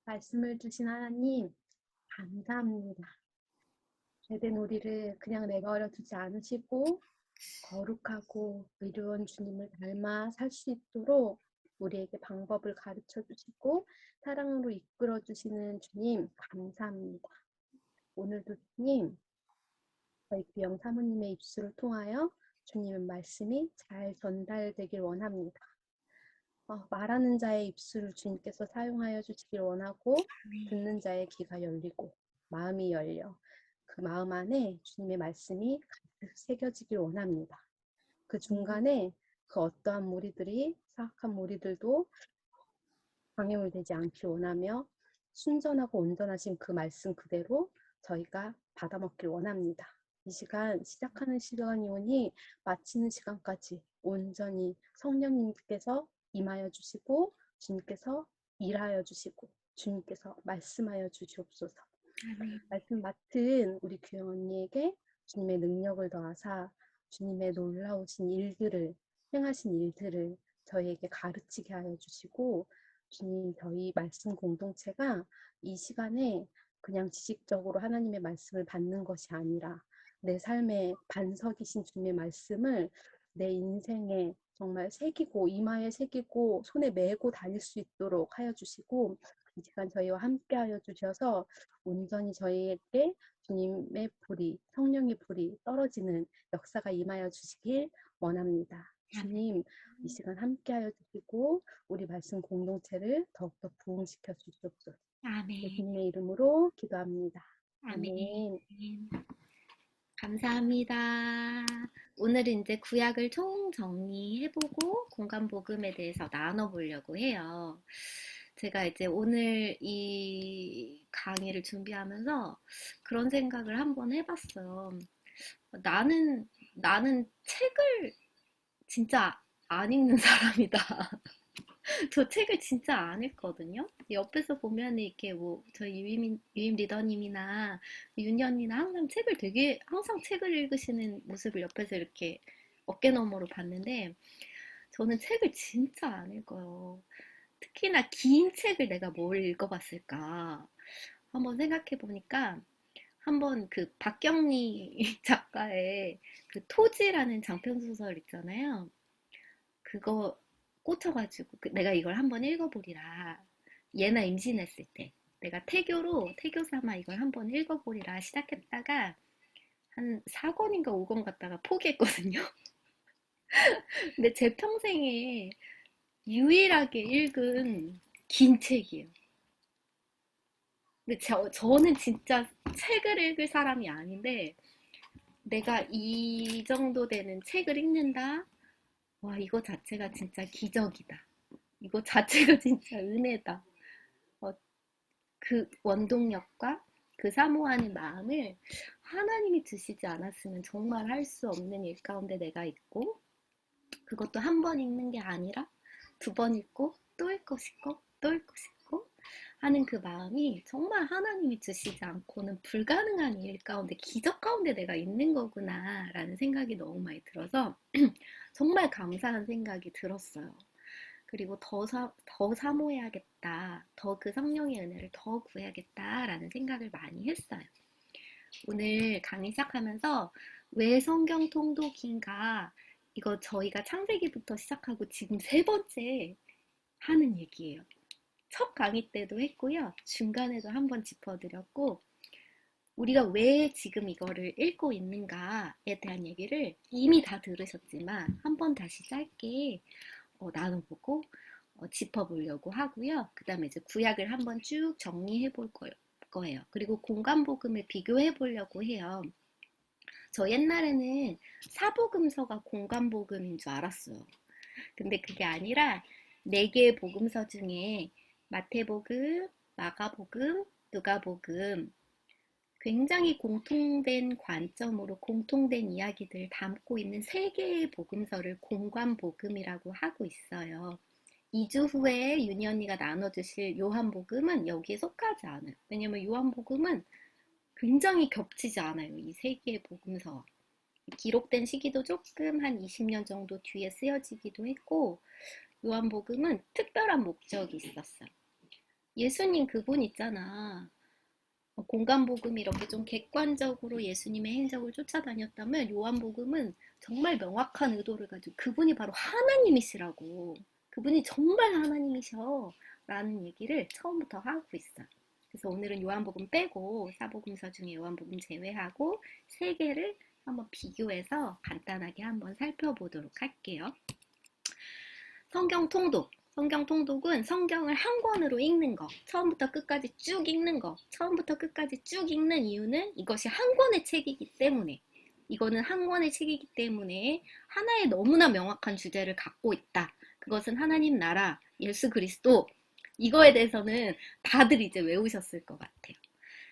말씀을 주신 하나님, 감사합니다. 죄된 우리를 그냥 내버려 두지 않으시고, 거룩하고 의로운 주님을 닮아 살 수 있도록 우리에게 방법을 가르쳐 주시고, 사랑으로 이끌어 주시는 주님, 감사합니다. 오늘도 주님, 저희 귀영 사모님의 입술을 통하여 주님의 말씀이 잘 전달되길 원합니다. 말하는 자의 입술을 주님께서 사용하여 주시길 원하고, 듣는 자의 귀가 열리고 마음이 열려 그 마음 안에 주님의 말씀이 가득 새겨지길 원합니다. 그 중간에 그 어떠한 무리들이 사악한 무리들도 방해물되지 않기 원하며 순전하고 온전하신 그 말씀 그대로 저희가 받아먹길 원합니다. 이 시간 시작하는 시간이 오니 마치는 시간까지 온전히 성령님께서 임하여 주시고 주님께서 일하여 주시고 주님께서 말씀하여 주시옵소서. 말씀 맡은 우리 규영 언니에게 주님의 능력을 더하사 주님의 놀라우신 일들을 행하신 일들을 저희에게 가르치게 하여 주시고 주님 저희 말씀 공동체가 이 시간에 그냥 지식적으로 하나님의 말씀을 받는 것이 아니라 내 삶의 반석이신 주님의 말씀을 내 인생에 정말 새기고 이마에 새기고 손에 메고 다닐 수 있도록 하여 주시고 이 시간 저희와 함께 하여 주셔서 온전히 저희에게 주님의 불이 성령의 불이 떨어지는 역사가 임하여 주시길 원합니다. 주님 이 시간 함께 하여 주시고 우리 말씀 공동체를 더욱더 부흥시켜 주시옵소서. 아멘. 예수님의 이름으로 기도합니다. 아멘. 아멘. 감사합니다. 오늘은 이제 구약을 총 정리해보고 공간 복음에 대해서 나눠보려고 해요. 제가 이제 오늘 이 강의를 준비하면서 그런 생각을 한번 해봤어요. 나는 책을 진짜 안 읽는 사람이다. 저 책을 진짜 안 읽거든요. 옆에서 보면 이렇게 뭐 저희 유임 리더님이나 윤희 언니나 항상 책을 읽으시는 모습을 옆에서 이렇게 어깨너머로 봤는데 저는 책을 진짜 안 읽어요. 특히나 긴 책을 내가 뭘 읽어봤을까 한번 생각해 보니까 한번 그 박경리 작가의 그 토지라는 장편 소설 있잖아요. 그거 꽂혀가지고 내가 이걸 한번 읽어보리라. 얘나 임신했을 때 내가 태교 삼아 이걸 한번 읽어보리라 시작했다가 한 4권인가 5권 갔다가 포기했거든요. 근데 제 평생에 유일하게 읽은 긴 책이에요. 근데 저는 진짜 책을 읽을 사람이 아닌데 내가 이 정도 되는 책을 읽는다? 와, 이거 자체가 진짜 기적이다. 이거 자체가 진짜 은혜다. 어, 그 원동력과 그 사모하는 마음을 하나님이 주시지 않았으면 정말 할 수 없는 일 가운데 내가 있고, 그것도 한 번 읽는 게 아니라 두 번 읽고 또 읽고 싶고 또 읽고 싶고 하는 그 마음이 정말 하나님이 주시지 않고는 불가능한 일 가운데 기적 가운데 내가 있는 거구나 라는 생각이 너무 많이 들어서 정말 감사한 생각이 들었어요. 그리고 더 사모해야겠다. 더 그 성령의 은혜를 더 구해야겠다라는 생각을 많이 했어요. 오늘 강의 시작하면서 왜 성경 통독인가? 이거 저희가 창세기부터 시작하고 지금 세 번째 하는 얘기예요. 첫 강의 때도 했고요. 중간에도 한번 짚어드렸고, 우리가 왜 지금 이거를 읽고 있는가에 대한 얘기를 이미 다 들으셨지만 한 번 다시 짧게 나눠보고 짚어보려고 하고요. 그 다음에 이제 구약을 한번 쭉 정리해 볼 거예요. 그리고 공간복음을 비교해 보려고 해요. 저 옛날에는 사복음서가 공간복음인 줄 알았어요. 근데 그게 아니라 4개의 복음서 중에 마태복음, 마가복음, 누가복음 굉장히 공통된 관점으로 공통된 이야기들을 담고 있는 3개의 복음서를 공관복음이라고 하고 있어요. 2주 후에 윤희 언니가 나눠주실 요한복음은 여기에 속하지 않아요. 왜냐면 요한복음은 굉장히 겹치지 않아요. 이 3개의 복음서. 기록된 시기도 조금 한 20년 정도 뒤에 쓰여지기도 했고 요한복음은 특별한 목적이 있었어요. 예수님 그분 있잖아. 공간복음이 이렇게 좀 객관적으로 예수님의 행적을 쫓아다녔다면 요한복음은 정말 명확한 의도를 가지고 그분이 바로 하나님이시라고. 그분이 정말 하나님이셔. 라는 얘기를 처음부터 하고 있어. 그래서 오늘은 요한복음 빼고 사복음서 중에 요한복음 제외하고 세 개를 한번 비교해서 간단하게 한번 살펴보도록 할게요. 성경 통독. 성경 통독은 성경을 한 권으로 읽는 거. 처음부터 끝까지 쭉 읽는 거. 처음부터 끝까지 쭉 읽는 이유는 이것이 한 권의 책이기 때문에. 이거는 한 권의 책이기 때문에 하나의 너무나 명확한 주제를 갖고 있다. 그것은 하나님 나라, 예수 그리스도. 이거에 대해서는 다들 이제 외우셨을 것 같아요.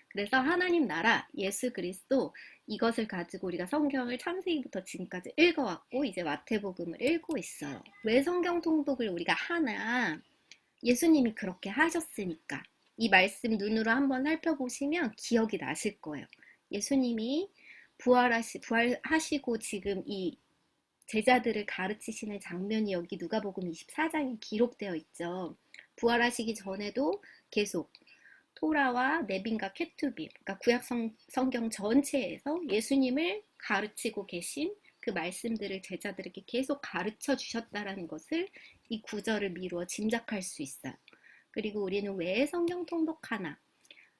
그래서 하나님 나라, 예수 그리스도 이것을 가지고 우리가 성경을 창세기부터 지금까지 읽어왔고 이제 마태복음을 읽고 있어요. 왜 성경 통독을 우리가 하나? 예수님이 그렇게 하셨으니까. 이 말씀 눈으로 한번 살펴보시면 기억이 나실 거예요. 예수님이 부활하시고 지금 이 제자들을 가르치시는 장면이 여기 누가복음 24장에 기록되어 있죠. 부활하시기 전에도 계속 토라와 네빈과 케투빔, 그러니까 구약 성경 전체에서 예수님을 가르치고 계신 그 말씀들을 제자들에게 계속 가르쳐 주셨다라는 것을 이 구절을 미루어 짐작할 수 있어요. 그리고 우리는 왜 성경 통독하나?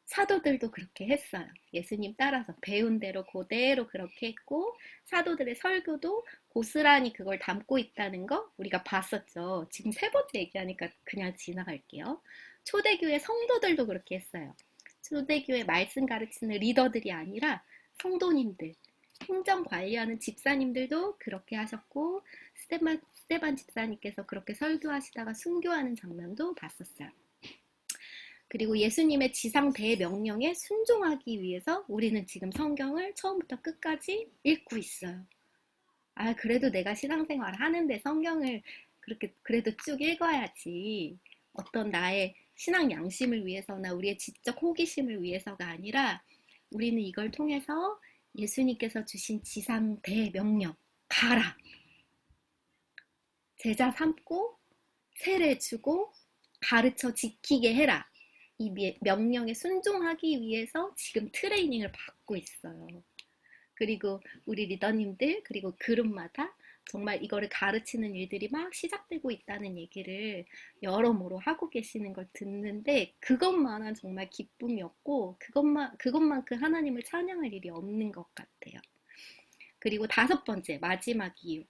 사도들도 그렇게 했어요. 예수님 따라서 배운 대로 그대로 그렇게 했고 사도들의 설교도 고스란히 그걸 담고 있다는 거 우리가 봤었죠. 지금 세 번째 얘기하니까 그냥 지나갈게요. 초대교회 성도들도 그렇게 했어요. 초대교회 말씀 가르치는 리더들이 아니라 성도님들, 행정 관리하는 집사님들도 그렇게 하셨고 스테반 집사님께서 그렇게 설교하시다가 순교하는 장면도 봤었어요. 그리고 예수님의 지상 대명령에 순종하기 위해서 우리는 지금 성경을 처음부터 끝까지 읽고 있어요. 아, 그래도 내가 신앙생활 하는데 성경을 그렇게 그래도 쭉 읽어야지. 어떤 나의 신앙 양심을 위해서나 우리의 지적 호기심을 위해서가 아니라 우리는 이걸 통해서 예수님께서 주신 지상 대명령, 가라. 제자 삼고 세례 주고 가르쳐 지키게 해라. 이 명령에 순종하기 위해서 지금 트레이닝을 받고 있어요. 그리고 우리 리더님들 그리고 그룹마다 정말 이거를 가르치는 일들이 막 시작되고 있다는 얘기를 여러모로 하고 계시는 걸 듣는데 그것만한 정말 기쁨이 없고 그것만큼 하나님을 찬양할 일이 없는 것 같아요. 그리고 다섯 번째 마지막 이유.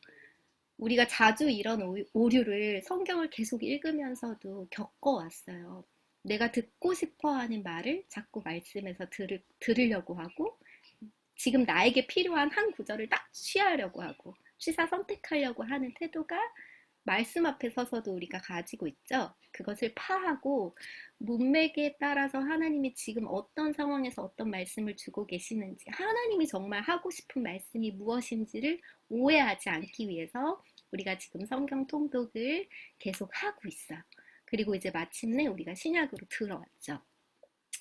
우리가 자주 이런 오류를 성경을 계속 읽으면서도 겪어왔어요. 내가 듣고 싶어 하는 말을 자꾸 말씀에서 들으려고 하고, 지금 나에게 필요한 한 구절을 딱 취하려고 하고, 취사 선택하려고 하는 태도가 말씀 앞에 서서도 우리가 가지고 있죠. 그것을 파하고 문맥에 따라서 하나님이 지금 어떤 상황에서 어떤 말씀을 주고 계시는지, 하나님이 정말 하고 싶은 말씀이 무엇인지를 오해하지 않기 위해서 우리가 지금 성경 통독을 계속 하고 있어요. 그리고 이제 마침내 우리가 신약으로 들어왔죠.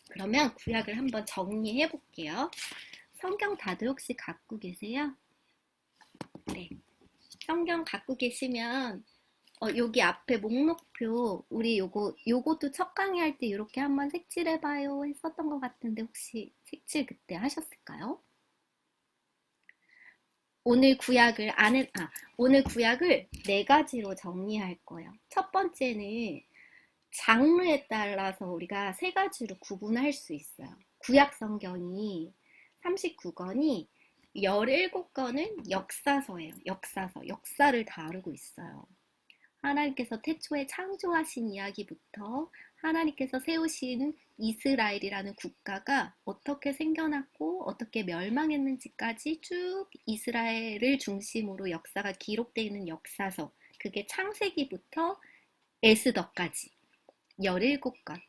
그러면 구약을 한번 정리해 볼게요. 성경 다들 혹시 갖고 계세요? 네. 성경 갖고 계시면 여기 앞에 목록표 우리 요것도 첫 강의 할 때 이렇게 한번 색칠해봐요 했었던 것 같은데 혹시 색칠 그때 하셨을까요? 오늘 구약을 네 가지로 정리할 거예요. 첫 번째는 장르에 따라서 우리가 세 가지로 구분할 수 있어요. 구약 성경이 39권이 17권은 역사서예요. 역사를 다루고 있어요. 하나님께서 태초에 창조하신 이야기부터 하나님께서 세우신 이스라엘이라는 국가가 어떻게 생겨났고 어떻게 멸망했는지까지 쭉 이스라엘을 중심으로 역사가 기록되어 있는 역사서. 그게 창세기부터 에스더까지 17권.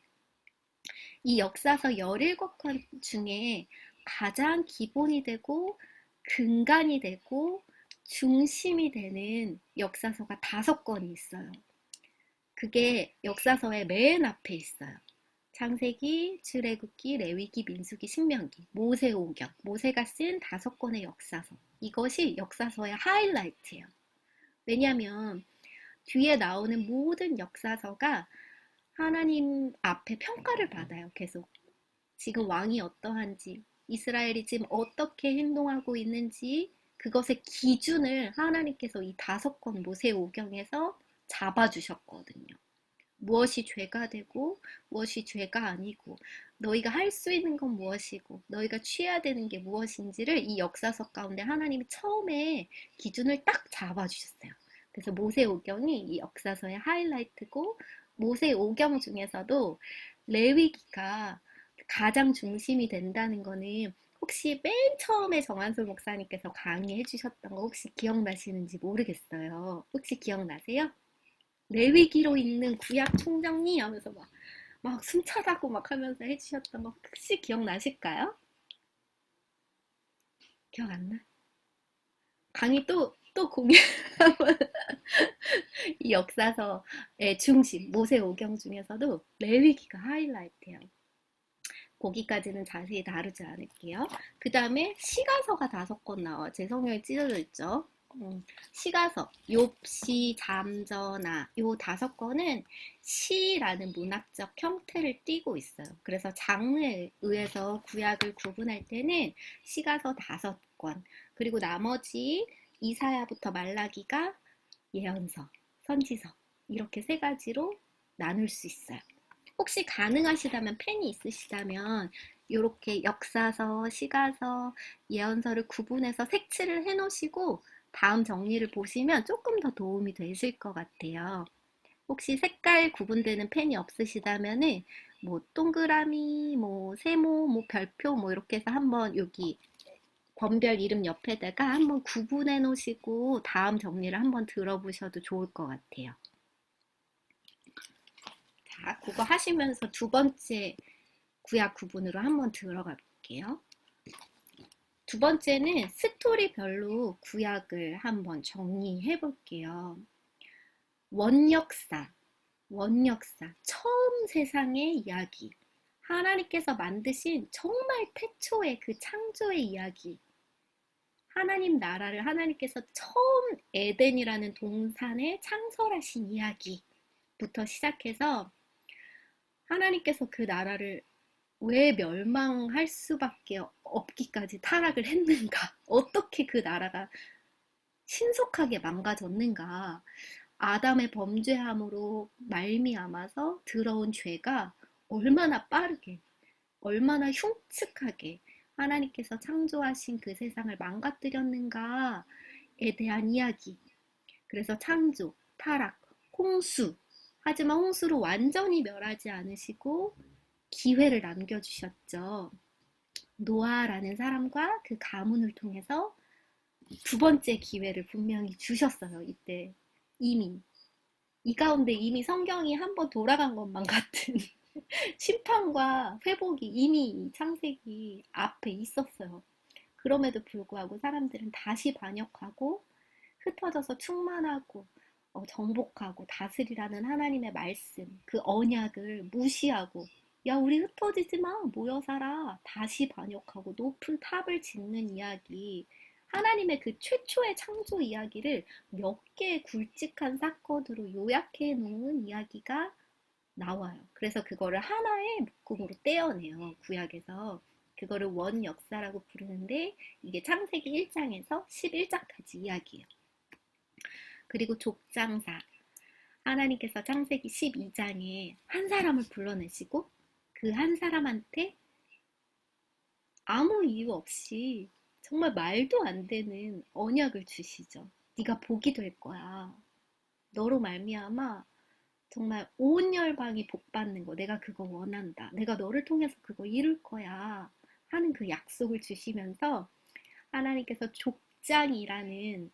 이 역사서 17권 중에 가장 기본이 되고 근간이 되고 중심이 되는 역사서가 5권이 있어요. 그게 역사서의 맨 앞에 있어요. 창세기, 출애굽기, 레위기, 민수기, 신명기, 모세오경, 모세가 쓴 5권의 역사서. 이것이 역사서의 하이라이트예요. 왜냐하면 뒤에 나오는 모든 역사서가 하나님 앞에 평가를 받아요, 계속. 지금 왕이 어떠한지, 이스라엘이 지금 어떻게 행동하고 있는지, 그것의 기준을 하나님께서 이 5권 모세오경에서 잡아주셨거든요. 무엇이 죄가 되고 무엇이 죄가 아니고 너희가 할 수 있는 건 무엇이고 너희가 취해야 되는 게 무엇인지를 이 역사서 가운데 하나님이 처음에 기준을 딱 잡아주셨어요. 그래서 모세오경이 이 역사서의 하이라이트고 모세오경 중에서도 레위기가 가장 중심이 된다는 거는 혹시 맨 처음에 정한솔 목사님께서 강의해 주셨던 거 혹시 기억나시는지 모르겠어요. 혹시 기억나세요? 레위기로 읽는 구약 총정리 하면서 막 숨차다고 막 하면서 해주셨던 거 혹시 기억나실까요? 기억 안 나? 강의 또 공유하면 이 역사서의 중심, 모세오경 중에서도 레위기가 하이라이트예요. 거기까지는 자세히 다루지 않을게요. 그 다음에 시가서가 5권 나와. 제 성경에 찢어져 있죠. 시가서, 욥시, 잠전하 요 5권은 시라는 문학적 형태를 띠고 있어요. 그래서 장르에 의해서 구약을 구분할 때는 시가서 5권, 그리고 나머지 이사야부터 말라기가 예언서, 선지서 이렇게 3가지로 나눌 수 있어요. 혹시 가능하시다면 펜이 있으시다면 이렇게 역사서, 시가서, 예언서를 구분해서 색칠을 해 놓으시고 다음 정리를 보시면 조금 더 도움이 되실 것 같아요. 혹시 색깔 구분되는 펜이 없으시다면은 뭐 동그라미, 뭐 세모, 뭐 별표 뭐 이렇게 해서 한번 여기 권별 이름 옆에다가 한번 구분해 놓으시고 다음 정리를 한번 들어보셔도 좋을 것 같아요. 자, 그거 하시면서 2번째 구약 구분으로 한번 들어가 볼게요. 2번째는 스토리별로 구약을 한번 정리해 볼게요. 원역사, 처음 세상의 이야기. 하나님께서 만드신 정말 태초의 그 창조의 이야기. 하나님 나라를 하나님께서 처음 에덴이라는 동산에 창설하신 이야기부터 시작해서 하나님께서 그 나라를 왜 멸망할 수밖에 없기까지 타락을 했는가? 어떻게 그 나라가 신속하게 망가졌는가? 아담의 범죄함으로 말미암아서 들어온 죄가 얼마나 빠르게, 얼마나 흉측하게 하나님께서 창조하신 그 세상을 망가뜨렸는가에 대한 이야기. 그래서 창조, 타락, 홍수. 하지만 홍수로 완전히 멸하지 않으시고 기회를 남겨주셨죠. 노아라는 사람과 그 가문을 통해서 2번째 기회를 분명히 주셨어요. 이때 이미 이 가운데 이미 성경이 한번 돌아간 것만 같은 심판과 회복이 이미 창세기 앞에 있었어요. 그럼에도 불구하고 사람들은 다시 반역하고 흩어져서 충만하고 정복하고 다스리라는 하나님의 말씀, 그 언약을 무시하고 야, 우리 흩어지지 마. 모여 살아. 다시 반역하고 높은 탑을 짓는 이야기. 하나님의 그 최초의 창조 이야기를 몇 개의 굵직한 사건으로 요약해 놓은 이야기가 나와요. 그래서 그거를 하나의 묶음으로 떼어내요. 구약에서. 그거를 원역사라고 부르는데 이게 창세기 1장에서 11장까지 이야기예요. 그리고 족장사. 하나님께서 창세기 12장에 한 사람을 불러내시고 그 한 사람한테 아무 이유 없이 정말 말도 안 되는 언약을 주시죠. 네가 복이 될 거야. 너로 말미암아 정말 온 열방이 복 받는 거. 내가 그거 원한다. 내가 너를 통해서 그거 이룰 거야. 하는 그 약속을 주시면서 하나님께서 족장이라는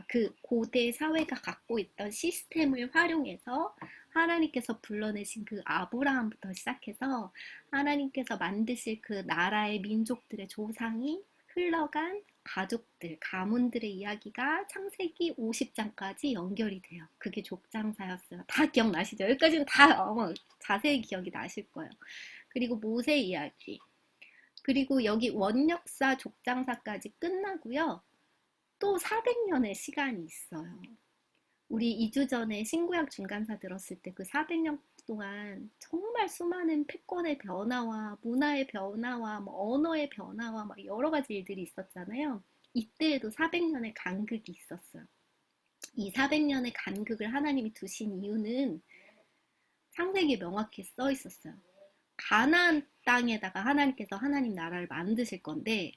그 고대 사회가 갖고 있던 시스템을 활용해서 하나님께서 불러내신 그 아브라함부터 시작해서 하나님께서 만드실 그 나라의 민족들의 조상이 흘러간 가족들, 가문들의 이야기가 창세기 50장까지 연결이 돼요. 그게 족장사였어요. 다 기억나시죠? 여기까지는 다 자세히 기억이 나실 거예요. 그리고 모세 이야기. 그리고 여기 원역사 족장사까지 끝나고요. 또 400년의 시간이 있어요. 우리 2주 전에 신구약 중간사 들었을 때 그 400년 동안 정말 수많은 패권의 변화와 문화의 변화와 뭐 언어의 변화와 막 여러 가지 일들이 있었잖아요. 이때에도 400년의 간극이 있었어요. 이 400년의 간극을 하나님이 두신 이유는 창세기에 명확히 써 있었어요. 가나안 땅에다가 하나님께서 하나님 나라를 만드실 건데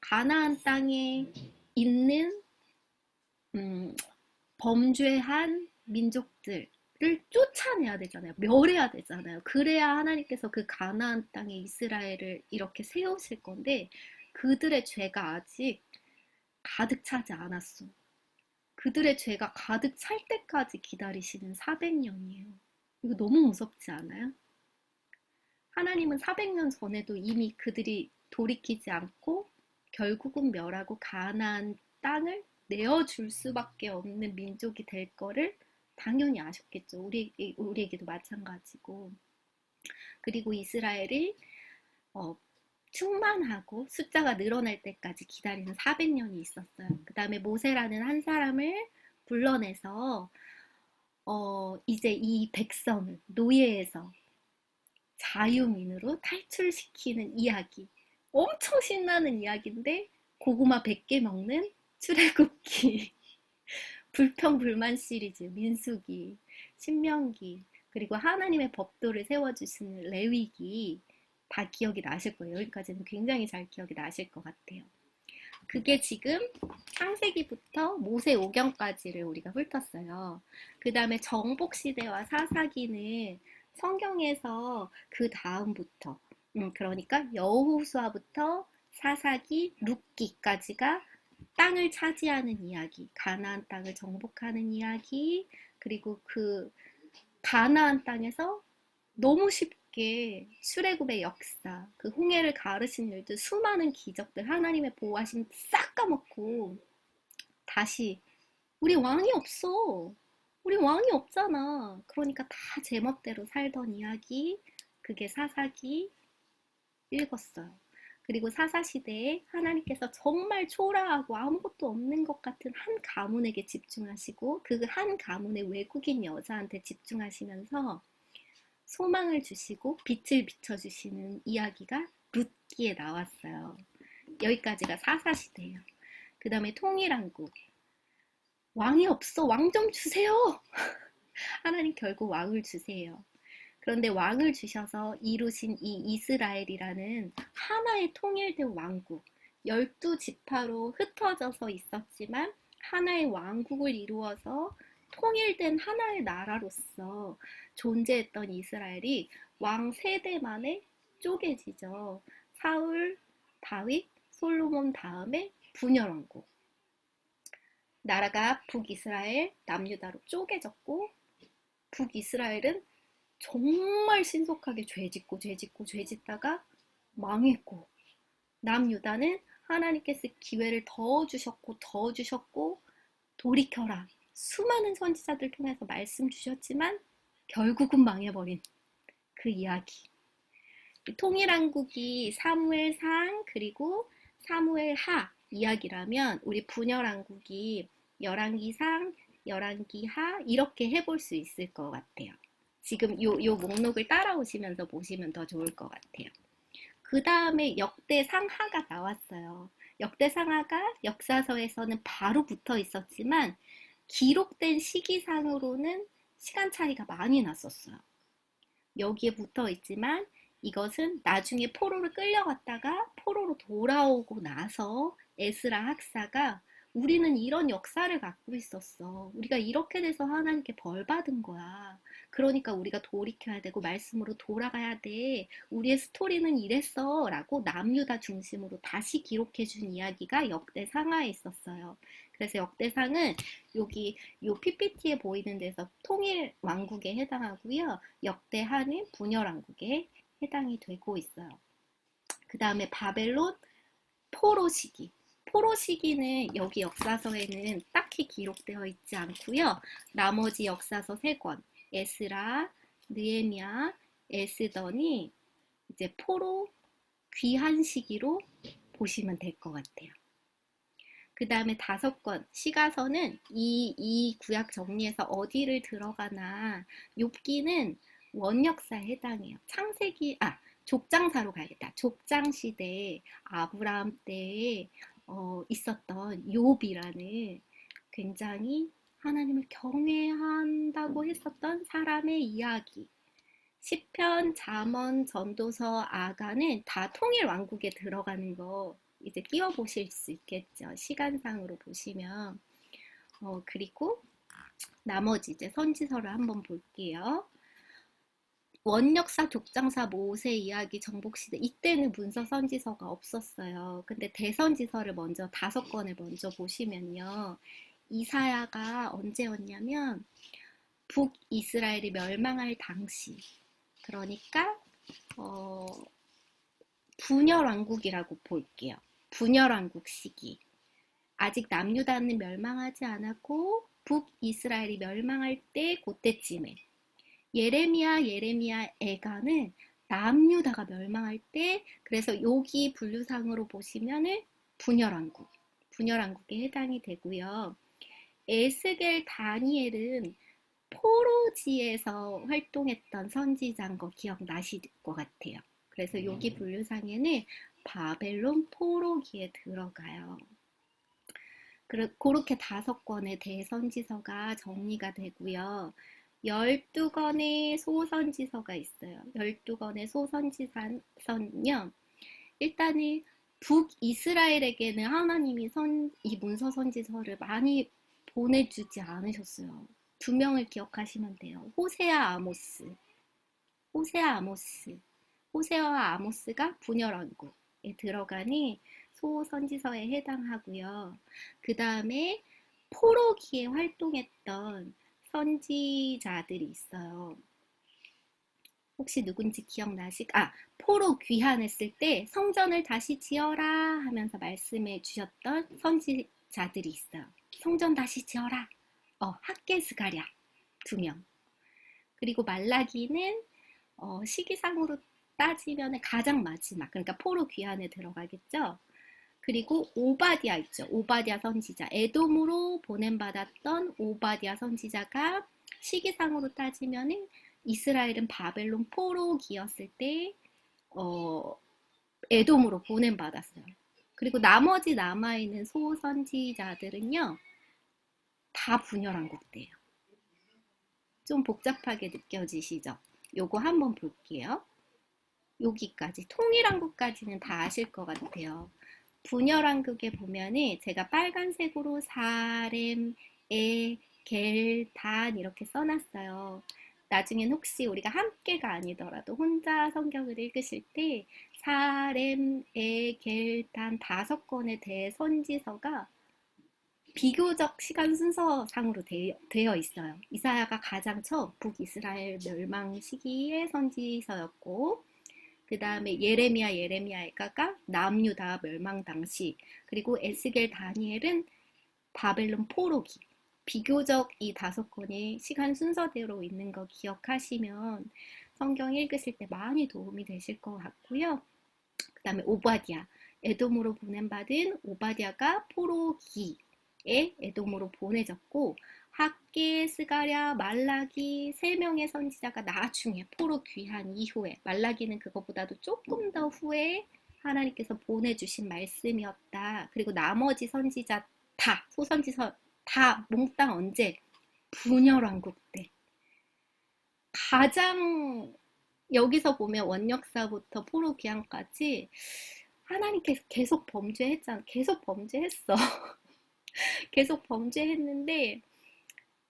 가나안 땅에 있는 범죄한 민족들을 쫓아내야 되잖아요. 멸해야 되잖아요. 그래야 하나님께서 그 가나안 땅에 이스라엘을 이렇게 세우실 건데 그들의 죄가 아직 가득 차지 않았어. 그들의 죄가 가득 찰 때까지 기다리시는 400년이에요. 이거 너무 무섭지 않아요? 하나님은 400년 전에도 이미 그들이 돌이키지 않고 결국은 멸하고 가나안 땅을 내어줄 수밖에 없는 민족이 될 거를 당연히 아셨겠죠. 우리에게도 마찬가지고. 그리고 이스라엘이 충만하고 숫자가 늘어날 때까지 기다리는 400년이 있었어요. 그 다음에 모세라는 한 사람을 불러내서 이제 이 백성을 노예에서 자유민으로 탈출시키는 이야기. 엄청 신나는 이야기인데 고구마 100개 먹는 출애굽기, 불평불만 시리즈, 민수기, 신명기, 그리고 하나님의 법도를 세워주시는 레위기 다 기억이 나실 거예요. 여기까지는 굉장히 잘 기억이 나실 것 같아요. 그게 지금 창세기부터 모세오경까지를 우리가 훑었어요. 그 다음에 정복시대와 사사기는 성경에서 그 다음부터 그러니까 여호수아부터 사사기, 룻기까지가 땅을 차지하는 이야기, 가나안 땅을 정복하는 이야기, 그리고 그 가나안 땅에서 너무 쉽게 출애굽의 역사, 그 홍해를 가르신 일들, 수많은 기적들, 하나님의 보호하심 싹 까먹고 다시 우리 왕이 없어. 우리 왕이 없잖아. 그러니까 다 제멋대로 살던 이야기, 그게 사사기 읽었어요. 그리고 사사시대에 하나님께서 정말 초라하고 아무것도 없는 것 같은 한 가문에게 집중하시고 그 한 가문의 외국인 여자한테 집중하시면서 소망을 주시고 빛을 비춰주시는 이야기가 룻기에 나왔어요. 여기까지가 사사시대예요. 그 다음에 통일왕국. 왕이 없어. 왕 좀 주세요. 하나님 결국 왕을 주세요. 그런데 왕을 주셔서 이루신 이 이스라엘이라는 하나의 통일된 왕국, 12지파로 흩어져서 있었지만 하나의 왕국을 이루어서 통일된 하나의 나라로서 존재했던 이스라엘이 왕 세대 만에 쪼개지죠. 사울, 다윗, 솔로몬 다음에 분열왕국. 나라가 북이스라엘, 남유다로 쪼개졌고 북이스라엘은 정말 신속하게 죄짓다가 망했고 남유다는 하나님께서 기회를 더 주셨고 돌이켜라. 수많은 선지자들 통해서 말씀 주셨지만 결국은 망해버린 그 이야기. 통일왕국이 사무엘상 그리고 사무엘하 이야기라면 우리 분열왕국이 열왕기상, 열왕기하 이렇게 해볼 수 있을 것 같아요. 지금 요 목록을 따라오시면서 보시면 더 좋을 것 같아요. 그 다음에 역대상하가 나왔어요. 역대상하가 역사서에서는 바로 붙어 있었지만 기록된 시기상으로는 시간 차이가 많이 났었어요. 여기에 붙어 있지만 이것은 나중에 포로를 끌려갔다가 포로로 돌아오고 나서 에스라 학사가 우리는 이런 역사를 갖고 있었어. 우리가 이렇게 돼서 하나님께 벌 받은 거야. 그러니까 우리가 돌이켜야 되고 말씀으로 돌아가야 돼. 우리의 스토리는 이랬어. 라고 남유다 중심으로 다시 기록해 준 이야기가 역대상하에 있었어요. 그래서 역대상은 여기 요 PPT에 보이는 데서 통일 왕국에 해당하고요. 역대하는 분열 왕국에 해당이 되고 있어요. 그 다음에 바벨론 포로 시기. 포로 시기는 여기 역사서에는 딱히 기록되어 있지 않고요. 나머지 역사서 3권, 에스라, 느헤미야, 에스더니 이제 포로 귀한 시기로 보시면 될 것 같아요. 그 다음에 5권 시가서는 이 구약 정리해서 어디를 들어가나 욥기는 원역사에 해당해요. 족장사로 가야겠다. 족장 시대에 아브라함 때에 있었던 욥이라는 굉장히 하나님을 경외한다고 했었던 사람의 이야기. 시편, 잠언, 전도서, 아가는 다 통일 왕국에 들어가는 거 이제 끼워 보실 수 있겠죠. 시간상으로 보시면. 그리고 나머지 이제 선지서를 한번 볼게요. 원역사, 족장사, 모세 이야기, 정복시대 이때는 문서 선지서가 없었어요. 근데 대선지서를 먼저 5권을 먼저 보시면요. 이사야가 언제 왔냐면 북이스라엘이 멸망할 당시, 그러니까 분열왕국이라고 볼게요. 분열왕국 시기. 아직 남유다는 멸망하지 않았고 북이스라엘이 멸망할 때 그때쯤에 예레미야, 에가는 남유다가 멸망할 때, 그래서 여기 분류상으로 보시면은 분열왕국에 해당이 되고요. 에스겔, 다니엘은 포로지에서 활동했던 선지자인 거 기억나실 것 같아요. 그래서 여기 분류상에는 바벨론 포로기에 들어가요. 그렇게 5권의 대선지서가 정리가 되고요. 12권의 소선지서가 있어요. 12권의 소선지서는요. 일단은 북이스라엘에게는 하나님이 이 문서 선지서를 많이 보내주지 않으셨어요. 2명을 기억하시면 돼요. 호세아, 아모스. 호세아와 아모스가 분열왕국에 들어가니 소선지서에 해당하고요. 그 다음에 포로기에 활동했던 선지자들이 있어요. 혹시 누군지 포로 귀환했을 때 성전을 다시 지어라 하면서 말씀해 주셨던 선지자들이 있어요. 성전 다시 지어라. 학개스가랴 2명. 그리고 말라기는 시기상으로 따지면 가장 마지막, 그러니까 포로 귀환에 들어가겠죠. 그리고 오바디아 있죠. 오바디아 선지자. 에돔으로 보냄받았던 오바디아 선지자가 시기상으로 따지면은 이스라엘은 바벨론 포로기였을 때 에돔으로 보냄받았어요. 그리고 나머지 남아있는 소선지자들은요. 다 분열왕국 때예요. 좀 복잡하게 느껴지시죠? 요거 한번 볼게요. 여기까지 통일왕국까지는 다 아실 것 같아요. 분열왕국에 보면은 제가 빨간색으로 사렘, 겔, 단 이렇게 써놨어요. 나중엔 혹시 우리가 함께가 아니더라도 혼자 성경을 읽으실 때 사렘, 겔, 단 5권의 대선지서가 비교적 시간 순서상으로 되어 있어요. 이사야가 가장 처음 북이스라엘 멸망 시기의 선지서였고, 그 다음에 예레미야가 남유다 멸망 당시, 그리고 에스겔, 다니엘은 바벨론 포로기. 비교적 이 5권이 시간 순서대로 있는 거 기억하시면 성경 읽으실 때 많이 도움이 되실 것 같고요. 그 다음에 오바디아, 에돔으로 보냄받은 오바디아가 포로기에 에돔으로 보내졌고, 학개, 스가랴, 말라기 3명의 선지자가 나중에 포로 귀환 이후에, 말라기는 그것보다도 조금 더 후에 하나님께서 보내주신 말씀이었다. 그리고 나머지 선지자 소선지서 다 몽땅 언제? 분열왕국 때. 가장 여기서 보면 원역사부터 포로 귀환까지 하나님께서 계속 범죄했잖아. 계속 범죄했어. 계속 범죄했는데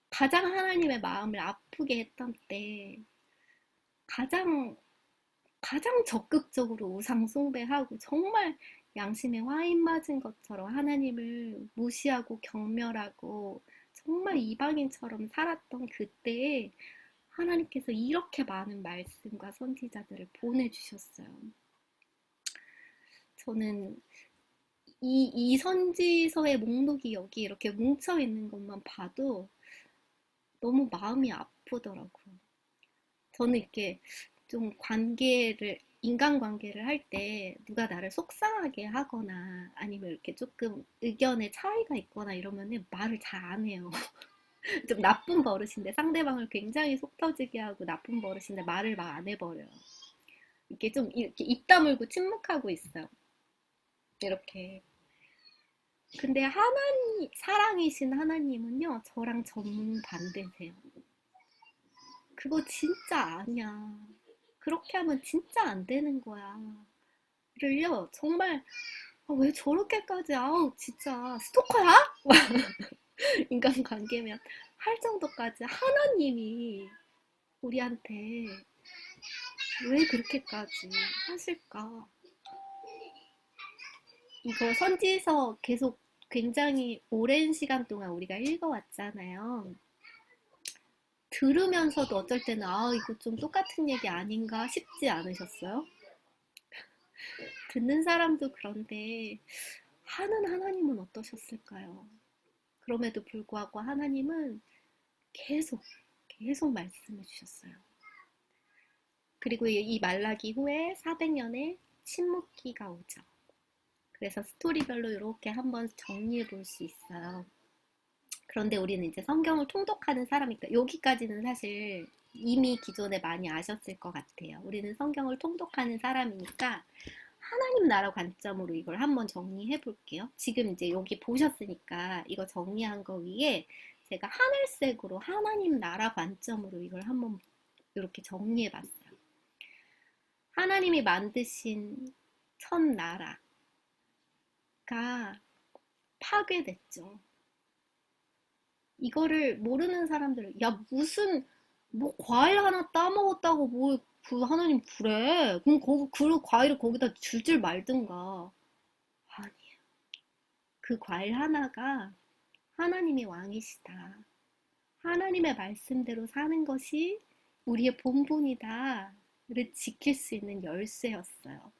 가장 하나님의 마음을 아프게 했던 때 가장 적극적으로 우상 숭배하고 정말 양심에 와인 맞은 것처럼 하나님을 무시하고 경멸하고 정말 이방인처럼 살았던 그때에 하나님께서 이렇게 많은 말씀과 선지자들을 보내주셨어요. 저는 이 선지서의 목록이 여기 이렇게 뭉쳐있는 것만 봐도 너무 마음이 아프더라고요. 저는 이렇게 좀 인간관계를 할 때 누가 나를 속상하게 하거나 아니면 이렇게 조금 의견에 차이가 있거나 이러면은 말을 잘 안 해요. 좀 나쁜 버릇인데 상대방을 굉장히 속 터지게 하고 나쁜 버릇인데 말을 막 안 해버려요. 이렇게 좀 이렇게 입 다물고 침묵하고 있어요. 이렇게. 근데 하나님, 사랑이신 하나님은요, 저랑 정반대세요. 그거 진짜 아니야. 그렇게 하면 진짜 안 되는 거야. 를요, 정말, 아, 왜 저렇게까지, 아우, 진짜, 스토커야? 인간관계면 할 정도까지 하나님이 우리한테 왜 그렇게까지 하실까? 이거 선지서 계속 굉장히 오랜 시간 동안 우리가 읽어왔잖아요. 들으면서도 어쩔 때는 아, 이거 좀 똑같은 얘기 아닌가 싶지 않으셨어요? 듣는 사람도 그런데 하는 하나님은 어떠셨을까요? 그럼에도 불구하고 하나님은 계속 계속 말씀해 주셨어요. 그리고 이 말라기 후에 400년의 침묵기가 오죠. 그래서 스토리별로 이렇게 한번 정리해 볼 수 있어요. 그런데 우리는 이제 성경을 통독하는 사람이니까 여기까지는 사실 이미 기존에 많이 아셨을 것 같아요. 우리는 성경을 통독하는 사람이니까 하나님 나라 관점으로 이걸 한번 정리해 볼게요. 지금 이제 여기 보셨으니까 이거 정리한 거 위에 제가 하늘색으로 하나님 나라 관점으로 이걸 한번 이렇게 정리해 봤어요. 하나님이 만드신 첫 나라가 파괴됐죠. 이거를 모르는 사람들은 야 무슨 뭐 과일 하나 따먹었다고 뭐 그 하나님 그래? 그럼 그 과일을 거기다 줄줄 말든가. 아니에요. 그 과일 하나가 하나님이 왕이시다. 하나님의 말씀대로 사는 것이 우리의 본분이다를 지킬 수 있는 열쇠였어요.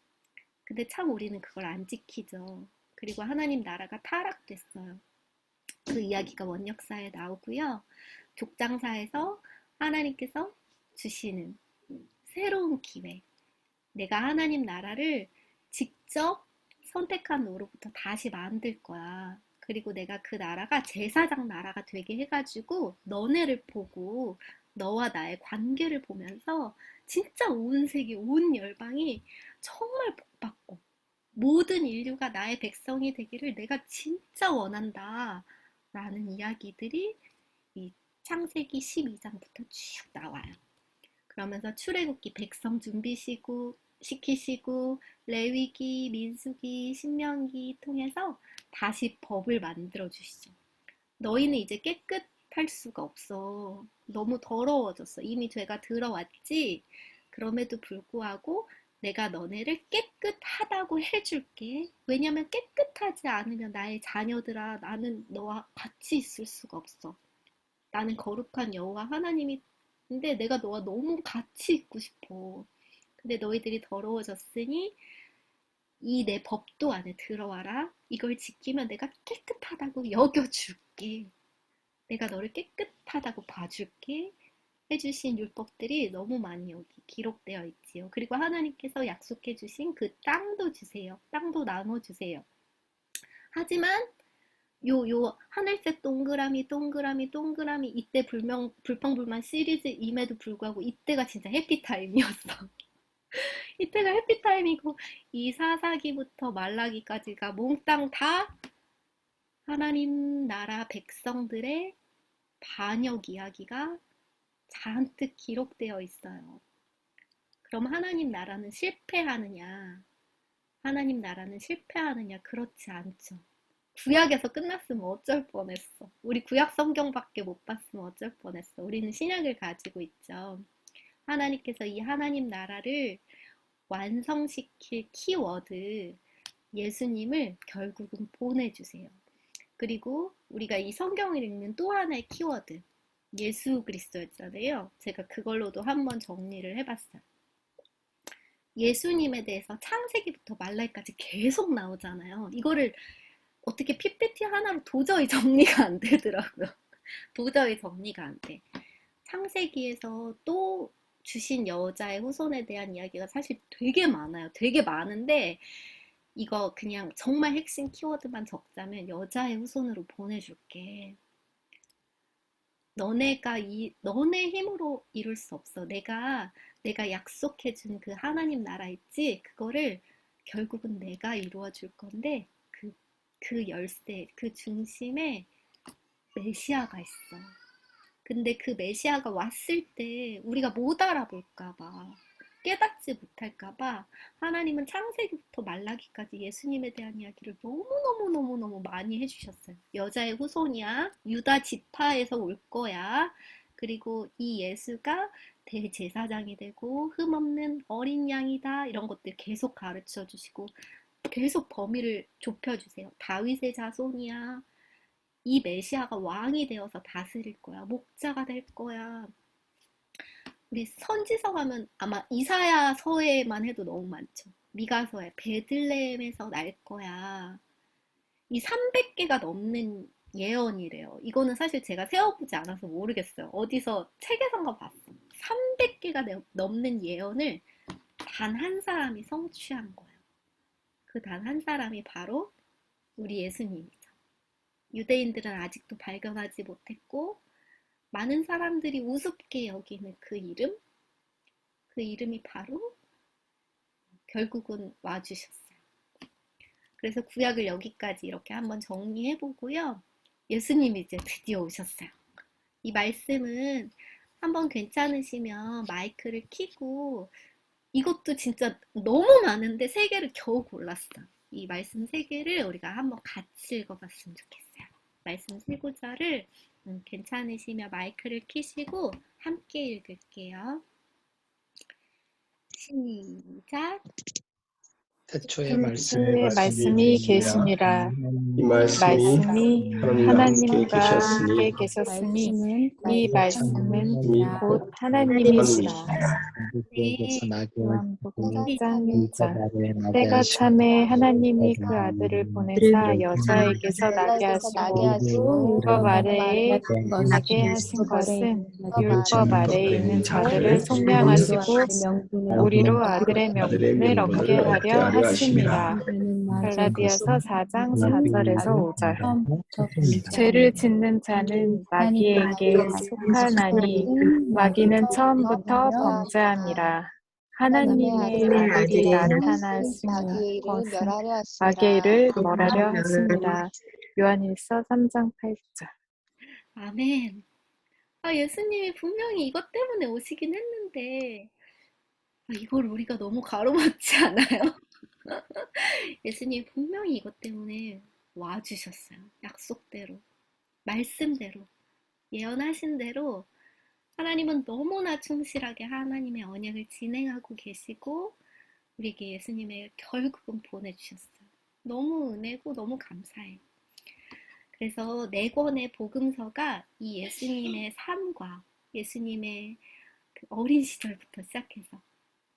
근데 참 우리는 그걸 안 지키죠. 그리고 하나님 나라가 타락됐어요. 그 이야기가 원역사에 나오고요. 족장사에서 하나님께서 주시는 새로운 기회. 내가 하나님 나라를 직접 선택한 노로부터 다시 만들 거야. 그리고 내가 그 나라가 제사장 나라가 되게 해가지고 너네를 보고 너와 나의 관계를 보면서 진짜 온 세계, 온 열방이 정말 복받고 모든 인류가 나의 백성이 되기를 내가 진짜 원한다. 라는 이야기들이 이 창세기 12장부터 쭉 나와요. 그러면서 출애굽기 백성 시키시고 레위기, 민수기, 신명기 통해서 다시 법을 만들어 주시죠. 너희는 이제 깨끗할 수가 없어. 너무 더러워졌어. 이미 죄가 들어왔지. 그럼에도 불구하고 내가 너네를 깨끗하다고 해줄게. 왜냐면 깨끗하지 않으면 나의 자녀들아, 나는 너와 같이 있을 수가 없어. 나는 거룩한 여호와 하나님인데 내가 너와 너무 같이 있고 싶어. 근데 너희들이 더러워졌으니 이 내 법도 안에 들어와라. 이걸 지키면 내가 깨끗하다고 여겨줄게. 내가 너를 깨끗하다고 봐줄게. 해주신 율법들이 너무 많이 여기 기록되어 있지요. 그리고 하나님께서 약속해 주신 그 땅도 주세요. 땅도 나눠주세요. 하지만 요 하늘색 동그라미 이때 불평불만 시리즈임에도 불구하고 이때가 진짜 해피타임이었어. 이때가 해피타임이고 이 사사기부터 말라기까지가 몽땅 다 하나님 나라 백성들의 반역 이야기가 잔뜩 기록되어 있어요. 그럼 하나님 나라는 실패하느냐? 하나님 나라는 실패하느냐? 그렇지 않죠. 구약에서 끝났으면 어쩔 뻔했어. 우리 구약 성경밖에 못 봤으면 어쩔 뻔했어. 우리는 신약을 가지고 있죠. 하나님께서 이 하나님 나라를 완성시킬 키워드 예수님을 결국은 보내주세요. 그리고 우리가 이 성경을 읽는 또 하나의 키워드 예수 그리스도였잖아요. 제가 그걸로도 한번 정리를 해봤어요. 예수님에 대해서 창세기부터 말라기까지 계속 나오잖아요. 이거를 어떻게 PPT 하나로 도저히 정리가 안 되더라고요. 도저히 정리가 안 돼. 창세기에서 또 주신 여자의 후손에 대한 이야기가 사실 되게 많아요. 되게 많은데 이거 그냥 정말 핵심 키워드만 적자면 여자의 후손으로 보내줄게. 너네 힘으로 이룰 수 없어. 내가 약속해준 그 하나님 나라 있지? 그거를 결국은 내가 이루어 줄 건데, 그 열쇠, 그 중심에 메시아가 있어. 근데 그 메시아가 왔을 때 우리가 못 알아볼까 봐, 깨닫지 못할까 봐 하나님은 창세기부터 말라기까지 예수님에 대한 이야기를 너무너무너무너무 많이 해주셨어요. 여자의 후손이야. 유다 지파에서 올 거야. 그리고 이 예수가 대제사장이 되고 흠없는 어린 양이다. 이런 것들 계속 가르쳐 주시고 계속 범위를 좁혀주세요. 다윗의 자손이야. 이 메시아가 왕이 되어서 다스릴 거야. 목자가 될 거야. 우리 선지서 가면 아마 이사야서에만 해도 너무 많죠. 미가서에 베들레헴에서 날 거야. 이 300개가 넘는 예언이래요. 이거는 사실 제가 세어보지 않아서 모르겠어요. 어디서 책에선가 봤어. 300개가 넘는 예언을 단 한 사람이 성취한 거예요. 그 단 한 사람이 바로 우리 예수님이죠. 유대인들은 아직도 발견하지 못했고 많은 사람들이 우습게 여기는 그 이름이 바로 결국은 와주셨어요. 그래서 구약을 여기까지 이렇게 한번 정리해보고요. 예수님이 이제 드디어 오셨어요. 이 말씀은 한번 괜찮으시면 마이크를 켜고 이것도 진짜 너무 많은데 세 개를 겨우 골랐어. 이 말씀 세 개를 우리가 한번 같이 읽어봤으면 좋겠어요. 말씀 세 구절을 괜찮으시면 마이크를 켜시고 함께 읽을게요. 시작. 태초에 말씀이 태초에 말씀이 계시니라. 이 말씀이 말씀이 하나님과 함께 하나님과 함께 계셨으니 계셨으니 말씀은 이 말씀은 곧 하나님이시라. 하나님이시라. 네. 요한복음 시작. 1장 6절. 때가 참에 하나님이 그 아들을 보내사 여자에게서 나게 하시고 율법 아래에 나게 하신 것은 율법 아래에 있는 자들을 속량하시고 우리로 아들의 명분을 얻게 하려 하심이라. 갈라디아서 4장 4절에서 5절. 죄를 짓는 자는 마귀에게 속하나니 마귀는 처음부터 범죄함이라. 하나님의 아들이 나타나신 것은 마귀의 일을 멸하려 하심이라. 요한일서 3장 8절. 아멘. 아, 예수님이 분명히 이것 때문에 오시긴 했는데, 이걸 우리가 너무 가로막지 않아요? 예수님이 분명히 이것 때문에 와주셨어요. 약속대로, 말씀대로, 예언하신 대로 하나님은 너무나 충실하게 하나님의 언약을 진행하고 계시고, 우리에게 예수님을 결국은 보내주셨어요. 너무 은혜고 너무 감사해요. 그래서 네 권의 복음서가 이 예수님의 삶과 예수님의 그 어린 시절부터 시작해서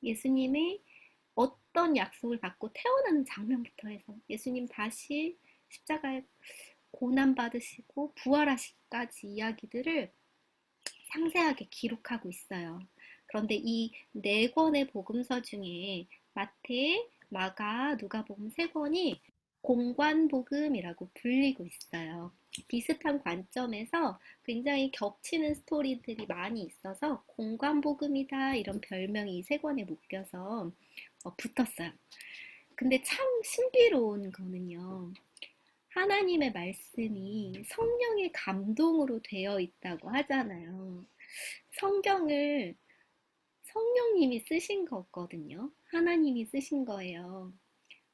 예수님이 어떤 약속을 받고 태어나는 장면부터 해서 예수님 다시 십자가에 고난받으시고 부활하시기까지 이야기들을 상세하게 기록하고 있어요. 그런데 이 네 권의 복음서 중에 마태, 마가, 누가복음 세 권이 공관복음이라고 불리고 있어요. 비슷한 관점에서 굉장히 겹치는 스토리들이 많이 있어서 공관복음이다 이런 별명이 이 세 권에 묶여서 붙었어요. 근데 참 신비로운 거는요. 하나님의 말씀이 성령의 감동으로 되어 있다고 하잖아요. 성경을 성령님이 쓰신 거거든요. 하나님이 쓰신 거예요.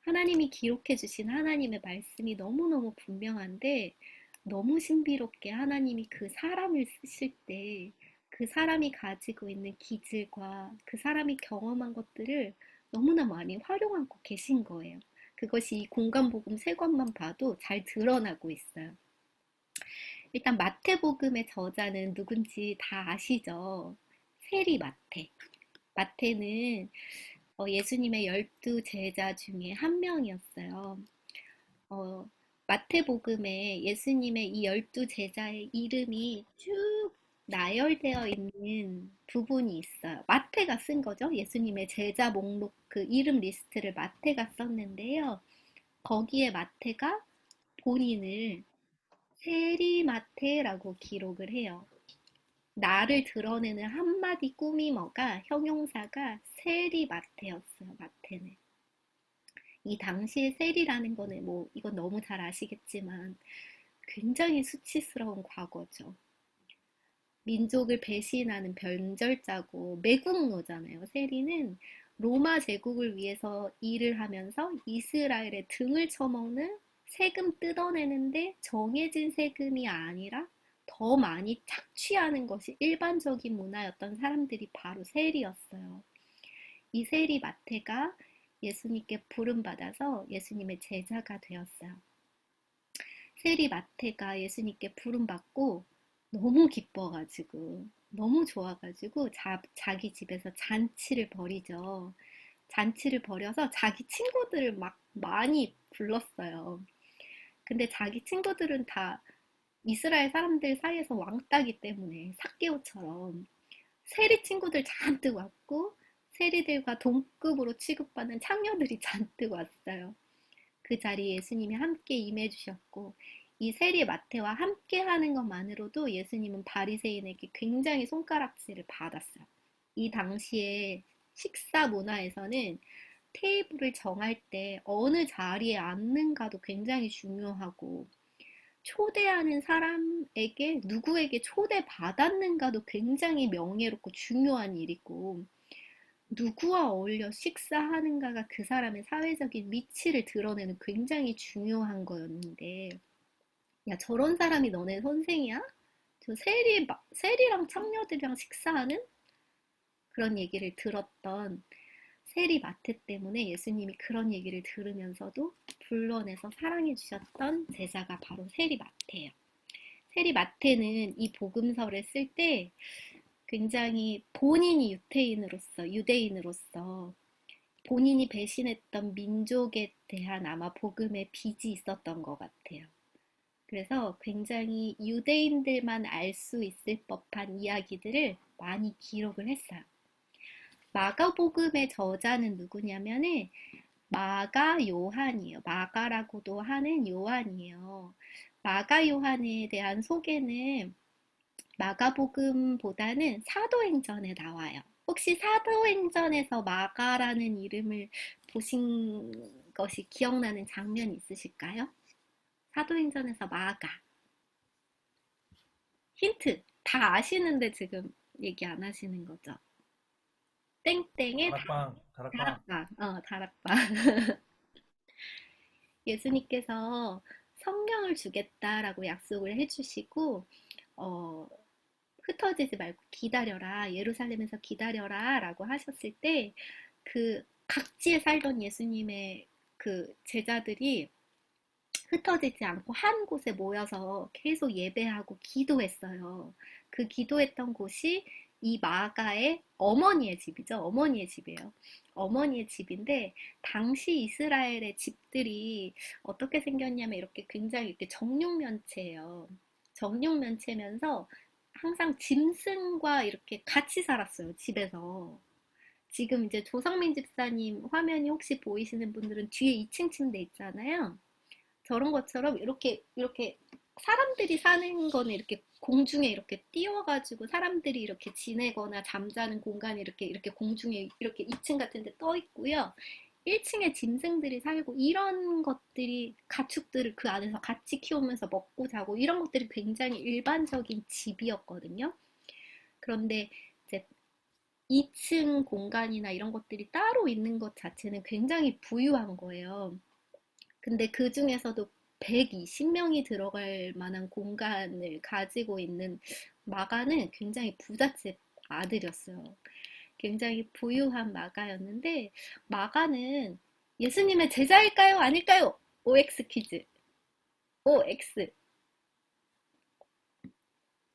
하나님이 기록해 주신 하나님의 말씀이 너무너무 분명한데 너무 신비롭게 하나님이 그 사람을 쓰실 때 그 사람이 가지고 있는 기질과 그 사람이 경험한 것들을 너무나 많이 활용하고 계신 거예요. 그것이 이 공간복음 세 권만 봐도 잘 드러나고 있어요. 일단 마태복음의 저자는 누군지 다 아시죠? 세리 마태. 마태는 예수님의 12제자 중에 한 명이었어요. 마태복음에 예수님의 이 12제자의 이름이 쭉 나열되어 있는 부분이 있어요. 마태가 쓴 거죠. 예수님의 제자 목록 그 이름 리스트를 마태가 썼는데요. 거기에 마태가 본인을 세리마태라고 기록을 해요. 나를 드러내는 한마디 꾸미머가 형용사가 세리마테였어요. 마테는. 이 당시에 세리라는 거는 뭐 이건 너무 잘 아시겠지만 굉장히 수치스러운 과거죠. 민족을 배신하는 변절자고 매국노잖아요. 세리는 로마 제국을 위해서 일을 하면서 이스라엘의 등을 쳐먹는 세금 뜯어내는데 정해진 세금이 아니라 더 많이 착취하는 것이 일반적인 문화였던 사람들이 바로 세리였어요. 이 세리 마테가 예수님께 부름받아서 예수님의 제자가 되었어요. 세리 마테가 예수님께 부름받고 너무 기뻐가지고 너무 좋아가지고 자기 집에서 잔치를 벌이죠. 잔치를 벌여서 자기 친구들을 막 많이 불렀어요. 근데 자기 친구들은 다 이스라엘 사람들 사이에서 왕따기 때문에 삭개오처럼 세리 친구들 잔뜩 왔고 세리들과 동급으로 취급받는 창녀들이 잔뜩 왔어요. 그 자리에 예수님이 함께 임해 주셨고 이 세리 마태와 함께 하는 것만으로도 예수님은 바리새인에게 굉장히 손가락질을 받았어요. 이 당시에 식사 문화에서는 테이블을 정할 때 어느 자리에 앉는가도 굉장히 중요하고 초대하는 사람에게 누구에게 초대받았는가도 굉장히 명예롭고 중요한 일이고 누구와 어울려 식사하는가가 그 사람의 사회적인 위치를 드러내는 굉장히 중요한 거였는데 야 저런 사람이 너네 선생이야? 저 세리랑 창녀들이랑 식사하는? 그런 얘기를 들었던 세리 마태 때문에 예수님이 그런 얘기를 들으면서도 불러내서 사랑해 주셨던 제자가 바로 세리 마태예요. 세리 마태는 이 복음서를 쓸 때 굉장히 본인이 유대인으로서 본인이 배신했던 민족에 대한 아마 복음의 빚이 있었던 것 같아요. 그래서 굉장히 유대인들만 알 수 있을 법한 이야기들을 많이 기록을 했어요. 마가복음의 저자는 누구냐면은 마가 요한이에요. 마가라고도 하는 요한이에요. 마가 요한에 대한 소개는 마가복음보다는 사도행전에 나와요. 혹시 사도행전에서 마가라는 이름을 보신 것이 기억나는 장면 있으실까요? 사도행전에서 마가. 힌트. 다 아시는데 지금 얘기 안 하시는 거죠? 땡땡의 다락방. 다락방. 예수님께서 성령을 주겠다라고 약속을 해주시고, 흩어지지 말고 기다려라. 예루살렘에서 기다려라. 라고 하셨을 때, 그 각지에 살던 예수님의 그 제자들이 흩어지지 않고 한 곳에 모여서 계속 예배하고 기도했어요. 그 기도했던 곳이 이 마가의 어머니의 집이죠. 어머니의 집이에요. 어머니의 집인데 당시 이스라엘의 집들이 어떻게 생겼냐면 이렇게 굉장히 이렇게 정육면체예요. 정육면체면서 항상 짐승과 이렇게 같이 살았어요. 집에서. 지금 이제 조성민 집사님 화면이 혹시 보이시는 분들은 뒤에 2층 침대 있잖아요. 저런 것처럼 이렇게 사람들이 사는 거는 이렇게 공중에 이렇게 띄워가지고 사람들이 이렇게 지내거나 잠자는 공간이 이렇게 공중에 이렇게 2층 같은 데 떠 있고요. 1층에 짐승들이 살고 이런 것들이 가축들을 그 안에서 같이 키우면서 먹고 자고 이런 것들이 굉장히 일반적인 집이었거든요. 그런데 이제 2층 공간이나 이런 것들이 따로 있는 것 자체는 굉장히 부유한 거예요. 근데 그 중에서도 120명이 들어갈 만한 공간을 가지고 있는 마가는 굉장히 부잣집 아들이었어요. 굉장히 부유한 마가였는데 마가는 예수님의 제자일까요? 아닐까요? OX 퀴즈. OX.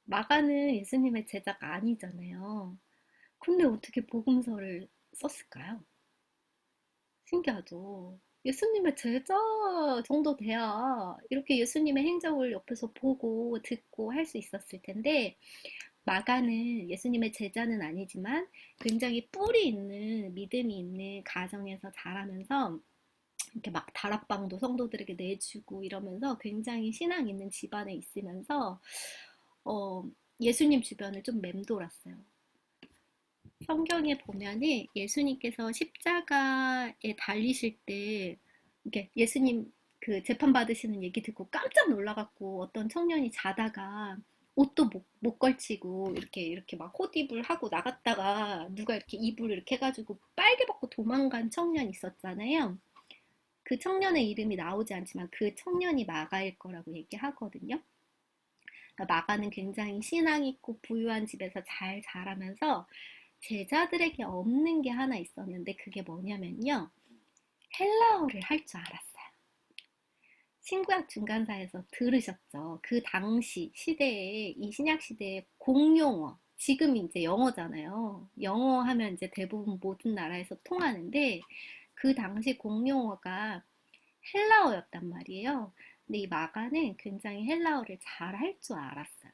마가는 예수님의 제자가 아니잖아요. 근데 어떻게 복음서를 썼을까요? 신기하죠. 예수님의 제자 정도 돼야 이렇게 예수님의 행적을 옆에서 보고 듣고 할 수 있었을 텐데 마가는 예수님의 제자는 아니지만 굉장히 뿌리 있는 믿음이 있는 가정에서 자라면서 이렇게 막 다락방도 성도들에게 내주고 이러면서 굉장히 신앙 있는 집안에 있으면서 예수님 주변을 좀 맴돌았어요. 성경에 보면은 예수님께서 십자가에 달리실 때 이렇게 예수님 그 재판 받으시는 얘기 듣고 깜짝 놀라갖고 어떤 청년이 자다가 옷도 못 걸치고 이렇게 막 호디불 하고 나갔다가 누가 이렇게 이불 이렇게 해가지고 빨개 벗고 도망간 청년이 있었잖아요. 그 청년의 이름이 나오지 않지만 그 청년이 마가일 거라고 얘기하거든요. 마가는 굉장히 신앙 있고 부유한 집에서 잘 자라면서 제자들에게 없는 게 하나 있었는데 그게 뭐냐면요. 헬라어를 할 줄 알았어요. 신구약 중간사에서 들으셨죠? 그 당시 시대에 이 신약 시대의 공용어 지금 이제 영어잖아요. 영어 하면 이제 대부분 모든 나라에서 통하는데 그 당시 공용어가 헬라어였단 말이에요. 근데 이 마가는 굉장히 헬라어를 잘 할 줄 알았어요.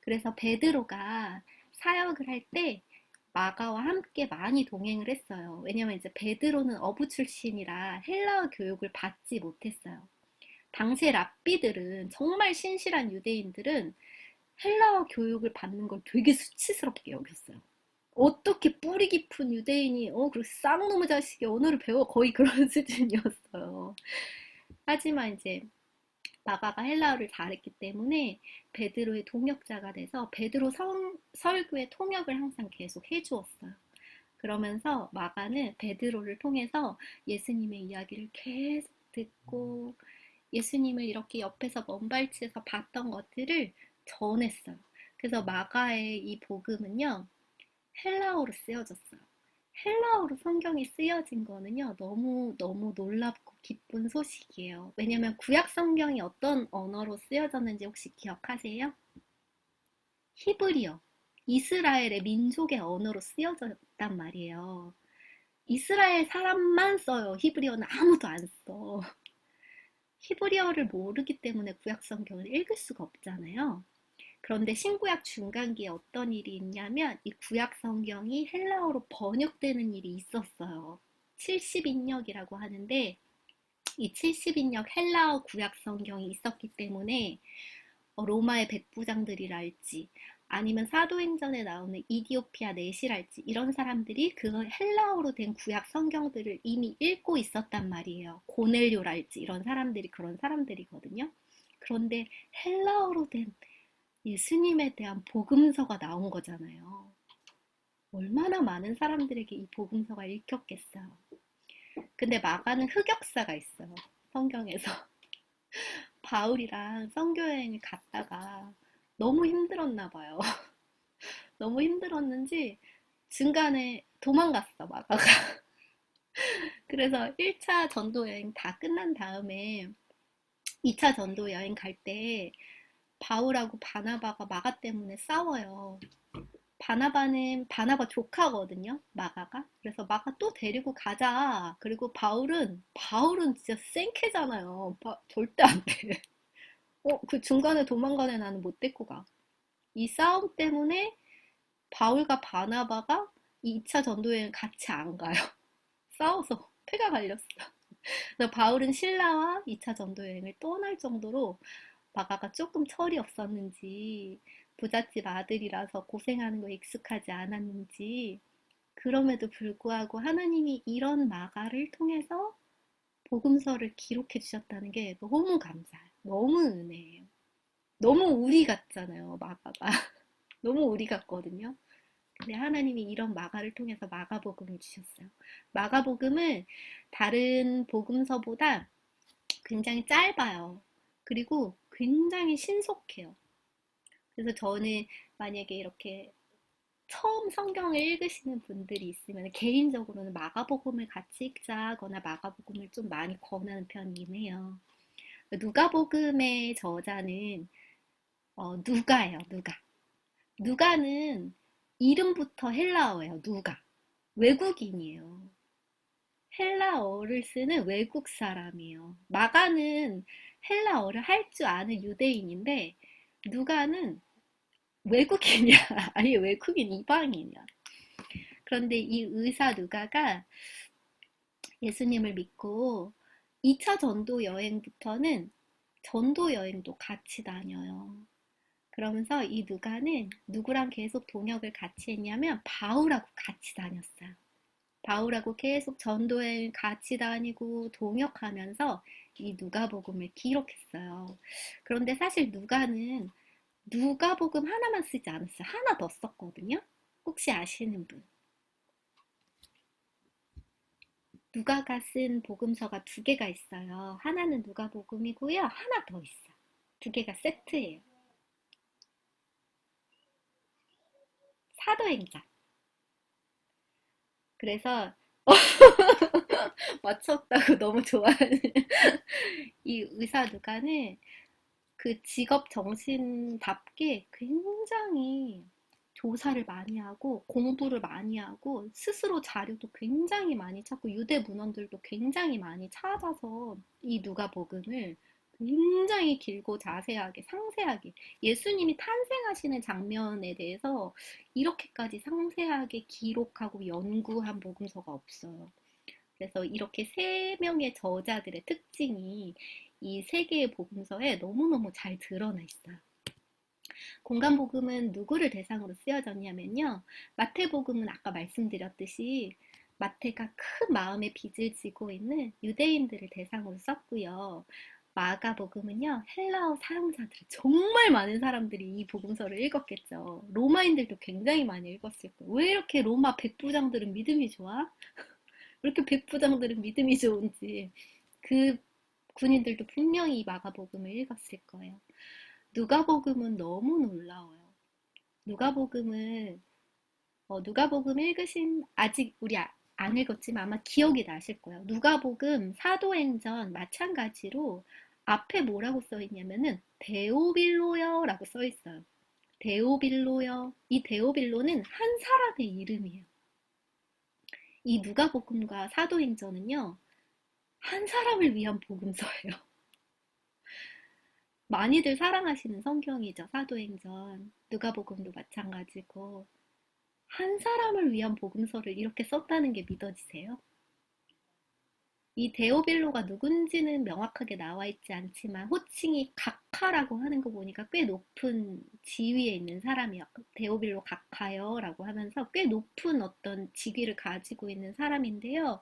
그래서 베드로가 사역을 할 때 마가와 함께 많이 동행을 했어요. 왜냐면 이제 베드로는 어부 출신이라 헬라어 교육을 받지 못했어요. 당시의 랍비들은 정말 신실한 유대인들은 헬라어 교육을 받는 걸 되게 수치스럽게 여겼어요. 어떻게 뿌리 깊은 유대인이 그리고 쌍놈의 자식이 언어를 배워 거의 그런 수준이었어요. 하지만 이제 마가가 헬라어를 잘했기 때문에 베드로의 동역자가 돼서 베드로 설교의 통역을 항상 계속 해주었어요. 그러면서 마가는 베드로를 통해서 예수님의 이야기를 계속 듣고 예수님을 이렇게 옆에서 먼발치에서 봤던 것들을 전했어요. 그래서 마가의 이 복음은요, 헬라어로 쓰여졌어요. 헬라어로 성경이 쓰여진 거는요, 너무 놀랍고 기쁜 소식이에요. 왜냐면 구약 성경이 어떤 언어로 쓰여졌는지 혹시 기억하세요? 히브리어. 이스라엘의 민족의 언어로 쓰여졌단 말이에요. 이스라엘 사람만 써요. 히브리어는 아무도 안 써. 히브리어를 모르기 때문에 구약 성경을 읽을 수가 없잖아요. 그런데 신구약 중간기에 어떤 일이 있냐면 이 구약 성경이 헬라어로 번역되는 일이 있었어요. 70인역이라고 하는데 이 70인역 헬라어 구약 성경이 있었기 때문에 로마의 백부장들이랄지 아니면 사도행전에 나오는 이디오피아 내시랄지 이런 사람들이 그 헬라어로 된 구약 성경들을 이미 읽고 있었단 말이에요. 고넬료랄지 이런 사람들이 그런 사람들이거든요. 그런데 헬라어로 된 예수님에 대한 복음서가 나온 거잖아요. 얼마나 많은 사람들에게 이 복음서가 읽혔겠어요. 근데 마가는 흑역사가 있어요. 성경에서. 바울이랑 선교여행을 갔다가 너무 힘들었나 봐요. 너무 힘들었는지 중간에 도망갔어, 마가가. 그래서 1차 전도 여행 다 끝난 다음에 2차 전도 여행 갈 때 바울하고 바나바가 마가 때문에 싸워요. 바나바 조카거든요, 마가가. 그래서 마가 또 데리고 가자. 그리고 바울은 진짜 생캐잖아요. 절대 안 돼. 그 중간에 도망간 애 나는 못 데리고 가. 이 싸움 때문에 바울과 바나바가 2차 전도여행 같이 안 가요. 싸워서 패가 갈렸어. 그래서 바울은 신라와 2차 전도여행을 떠날 정도로 마가가 조금 철이 없었는지 부잣집 아들이라서 고생하는 거에 익숙하지 않았는지 그럼에도 불구하고 하나님이 이런 마가를 통해서 복음서를 기록해 주셨다는 게 너무 감사해요. 너무 은혜예요. 너무 우리 같잖아요, 마가가. 너무 우리 같거든요. 근데 하나님이 이런 마가를 통해서 마가복음을 주셨어요. 마가복음은 다른 복음서보다 굉장히 짧아요. 그리고 굉장히 신속해요. 그래서 저는 만약에 이렇게 처음 성경을 읽으시는 분들이 있으면 개인적으로는 마가복음을 같이 읽자거나 마가복음을 좀 많이 권하는 편이긴 해요. 누가복음의 저자는 누가예요, 누가. 누가는 이름부터 헬라어예요, 누가. 외국인이에요. 헬라어를 쓰는 외국 사람이에요. 마가는 헬라어를 할 줄 아는 유대인인데 누가는 외국인이야. 아니 외국인 이방인이야. 그런데 이 의사 누가가 예수님을 믿고 2차 전도 여행부터는 전도 여행도 같이 다녀요. 그러면서 이 누가는 누구랑 계속 동역을 같이 했냐면 바울하고 같이 다녔어요. 바울하고 계속 전도여행 같이 다니고 동역하면서 이 누가복음을 기록했어요. 그런데 사실 누가는 누가복음 하나만 쓰지 않았어요. 하나 더 썼거든요. 혹시 아시는 분? 누가가 쓴 복음서가 두 개가 있어요. 하나는 누가복음이고요. 하나 더 있어요. 두 개가 세트예요. 사도행전. 그래서 맞췄다고 너무 좋아하는 이 의사 누가는 그 직업 정신답게 굉장히 조사를 많이 하고 공부를 많이 하고 스스로 자료도 굉장히 많이 찾고 유대 문헌들도 굉장히 많이 찾아서 이 누가복음을 굉장히 길고 자세하게 상세하게 예수님이 탄생하시는 장면에 대해서 이렇게까지 상세하게 기록하고 연구한 복음서가 없어요. 그래서 이렇게 세 명의 저자들의 특징이 이 세 개의 복음서에 너무너무 잘 드러나 있어요. 공간복음은 누구를 대상으로 쓰여졌냐면요. 마태복음은 아까 말씀드렸듯이 마태가 큰 마음의 빚을 지고 있는 유대인들을 대상으로 썼고요. 마가복음은요. 헬라어 사용자들 정말 많은 사람들이 이 복음서를 읽었겠죠. 로마인들도 굉장히 많이 읽었을 거예요. 왜 이렇게 로마 백부장들은 믿음이 좋아? 왜 이렇게 백부장들은 믿음이 좋은지 그 군인들도 분명히 이 마가복음을 읽었을 거예요. 누가복음은 너무 놀라워요. 누가복음은 누가복음 읽으신 아직 우리 안 읽었지만 아마 기억이 나실 거예요. 누가복음 사도행전 마찬가지로 앞에 뭐라고 써 있냐면은 데오빌로여라고 써 있어요. 데오빌로여. 이 데오빌로는 한 사람의 이름이에요. 이 누가복음과 사도행전은요. 한 사람을 위한 복음서예요. 많이들 사랑하시는 성경이죠. 사도행전, 누가복음도 마찬가지고 한 사람을 위한 복음서를 이렇게 썼다는 게 믿어지세요? 이 데오빌로가 누군지는 명확하게 나와 있지 않지만 호칭이 각하라고 하는 거 보니까 꽤 높은 지위에 있는 사람이요. 데오빌로 각하여라고 하면서 꽤 높은 어떤 직위를 가지고 있는 사람인데요.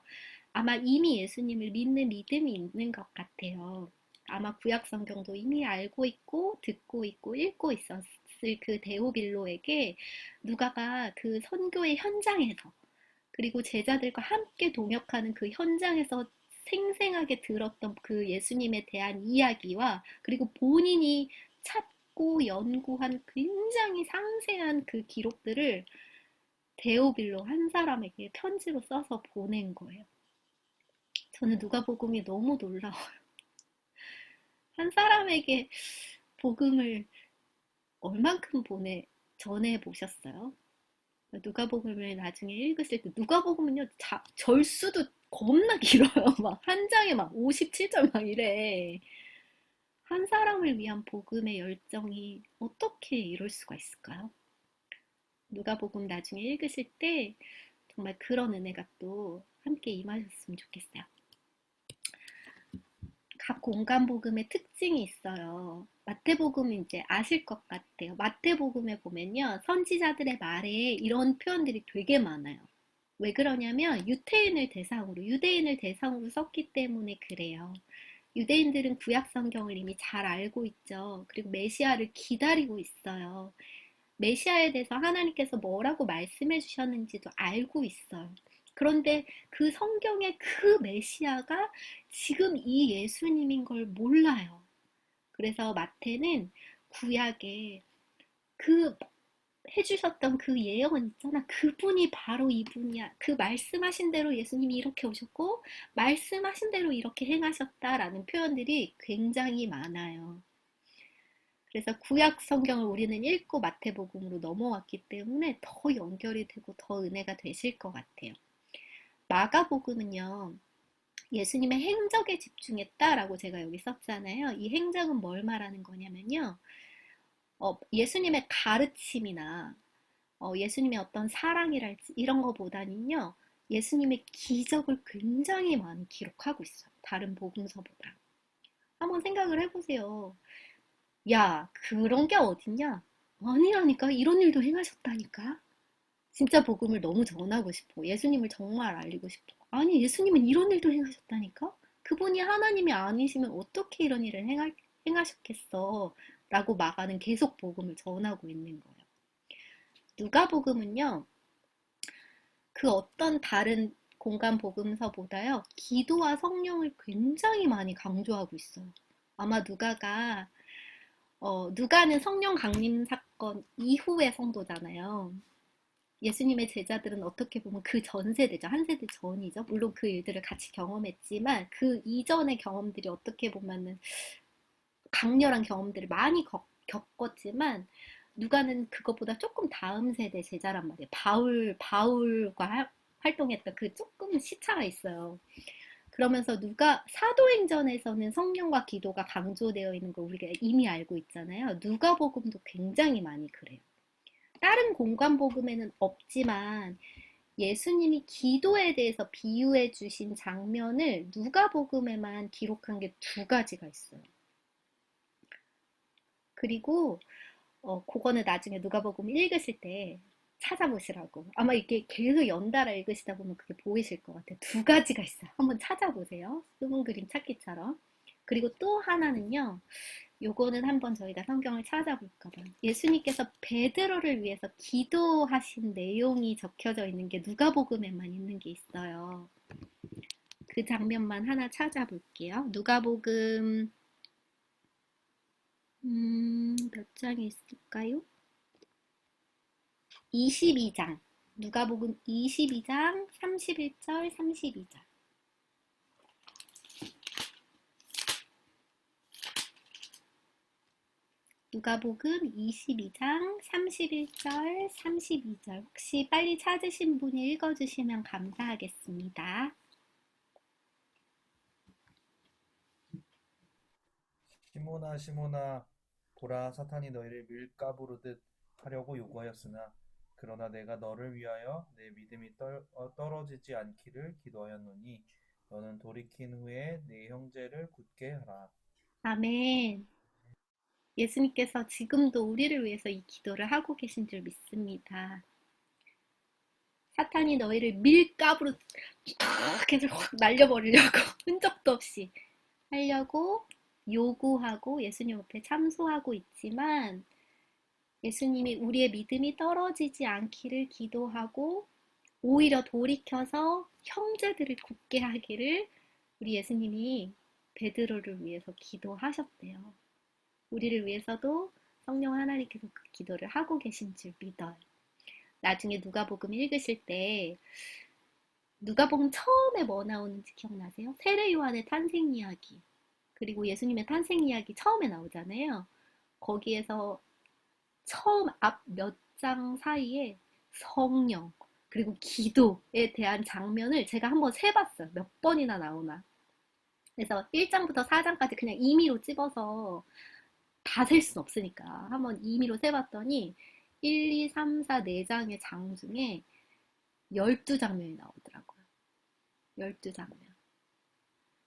아마 이미 예수님을 믿는 믿음이 있는 것 같아요. 아마 구약 성경도 이미 알고 있고 듣고 있고 읽고 있었을 그 데오빌로에게 누가가 그 선교의 현장에서 그리고 제자들과 함께 동역하는 그 현장에서 생생하게 들었던 그 예수님에 대한 이야기와 그리고 본인이 찾고 연구한 굉장히 상세한 그 기록들을 데오빌로 한 사람에게 편지로 써서 보낸 거예요. 저는 누가복음이 너무 놀라워요. 한 사람에게 복음을 얼만큼 전해 보셨어요? 누가복음을 나중에 읽으실 때 누가복음은요 절수도 겁나 길어요. 막 한 장에 막 57절 막 이래. 한 사람을 위한 복음의 열정이 어떻게 이룰 수가 있을까요? 누가복음 나중에 읽으실 때 정말 그런 은혜가 또 함께 임하셨으면 좋겠어요. 각 공간복음의 특징이 있어요. 마태복음은 이제 아실 것 같아요. 마태복음에 보면요. 선지자들의 말에 이런 표현들이 되게 많아요. 왜 그러냐면 유대인을 대상으로 썼기 때문에 그래요. 유대인들은 구약 성경을 이미 잘 알고 있죠. 그리고 메시아를 기다리고 있어요. 메시아에 대해서 하나님께서 뭐라고 말씀해 주셨는지도 알고 있어요. 그런데 그 성경의 그 메시아가 지금 이 예수님인 걸 몰라요. 그래서 마태는 구약에 그 해주셨던 그 예언 있잖아. 그분이 바로 이분이야. 그 말씀하신 대로 예수님이 이렇게 오셨고 말씀하신 대로 이렇게 행하셨다라는 표현들이 굉장히 많아요. 그래서 구약 성경을 우리는 읽고 마태복음으로 넘어왔기 때문에 더 연결이 되고 더 은혜가 되실 것 같아요. 마가복음은요. 예수님의 행적에 집중했다라고 제가 여기 썼잖아요. 이 행적은 뭘 말하는 거냐면요. 예수님의 가르침이나 예수님의 어떤 사랑이랄지 이런 거보다는요. 예수님의 기적을 굉장히 많이 기록하고 있어요. 다른 복음서보다. 한번 생각을 해보세요. 야, 그런 게 어딨냐? 아니라니까. 이런 일도 행하셨다니까. 진짜 복음을 너무 전하고 싶어. 예수님을 정말 알리고 싶어. 아니, 예수님은 이런 일도 행하셨다니까? 그분이 하나님이 아니시면 어떻게 이런 일을 행하셨겠어? 라고 마가는 계속 복음을 전하고 있는 거예요. 누가복음은요, 그 어떤 다른 공간 복음서보다요, 기도와 성령을 굉장히 많이 강조하고 있어요. 아마 누가는 성령 강림 사건 이후의 성도잖아요. 예수님의 제자들은 어떻게 보면 그 전 세대죠. 한 세대 전이죠. 물론 그 일들을 같이 경험했지만 그 이전의 경험들이 어떻게 보면은 강렬한 경험들을 많이 겪었지만 누가는 그것보다 조금 다음 세대 제자란 말이에요. 바울과 활동했던 그 조금 시차가 있어요. 그러면서 사도행전에서는 성령과 기도가 강조되어 있는 거 우리가 이미 알고 있잖아요. 누가복음도 굉장히 많이 그래요. 다른 공간복음에는 없지만 예수님이 기도에 대해서 비유해 주신 장면을 누가복음에만 기록한 게 두 가지가 있어요. 그리고 그거는 나중에 누가복음 읽으실 때 찾아보시라고. 아마 이게 계속 연달아 읽으시다 보면 그게 보이실 것 같아요. 두 가지가 있어요. 한번 찾아보세요. 숨은 그림 찾기처럼. 그리고 또 하나는요. 요거는 한번 저희가 성경을 찾아볼까 봐요. 예수님께서 베드로를 위해서 기도하신 내용이 적혀져 있는 게 누가복음에만 있는 게 있어요. 그 장면만 하나 찾아볼게요. 누가복음 몇 장이 있을까요? 22장. 누가복음 22장 31절 32절. 누가복음 22장 31절 32절. 혹시 빨리 찾으신 분이 읽어주시면 감사하겠습니다. 시몬아 시몬아 보라 사탄이 너희를 밀가부르듯 하려고 요구하였으나 그러나 내가 너를 위하여 내 믿음이 떨어지지 않기를 기도하였노니 너는 돌이킨 후에 내 형제를 굳게 하라. 아멘. 예수님께서 지금도 우리를 위해서 이 기도를 하고 계신 줄 믿습니다. 사탄이 너희를 밀가부로 계속 확 날려버리려고 흔적도 없이 하려고 요구하고 예수님 앞에 참소하고 있지만 예수님이 우리의 믿음이 떨어지지 않기를 기도하고 오히려 돌이켜서 형제들을 굳게 하기를 우리 예수님이 베드로를 위해서 기도하셨대요. 우리를 위해서도 성령 하나님께서 그 기도를 하고 계신 줄 믿어요. 나중에 누가복음 읽으실 때 누가복음 처음에 뭐 나오는지 기억나세요? 세례 요한의 탄생 이야기 그리고 예수님의 탄생 이야기 처음에 나오잖아요. 거기에서 처음 앞 몇 장 사이에 성령 그리고 기도에 대한 장면을 제가 한번 세봤어요. 몇 번이나 나오나. 그래서 1장부터 4장까지 그냥 임의로 찝어서 다 셀 순 없으니까 한번 임의로 세봤더니 1, 2, 3, 4, 4장의 장 중에 12장면이 나오더라고요. 12장면.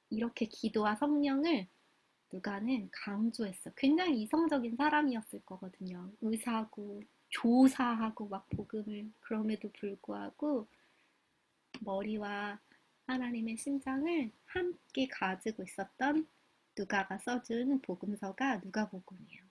이렇게 기도와 성령을 누가는 강조했어. 굉장히 이성적인 사람이었을 거거든요. 의사고 조사하고 막 복음을 그럼에도 불구하고 머리와 하나님의 심장을 함께 가지고 있었던 누가가 써준 복음서가 누가복음이에요.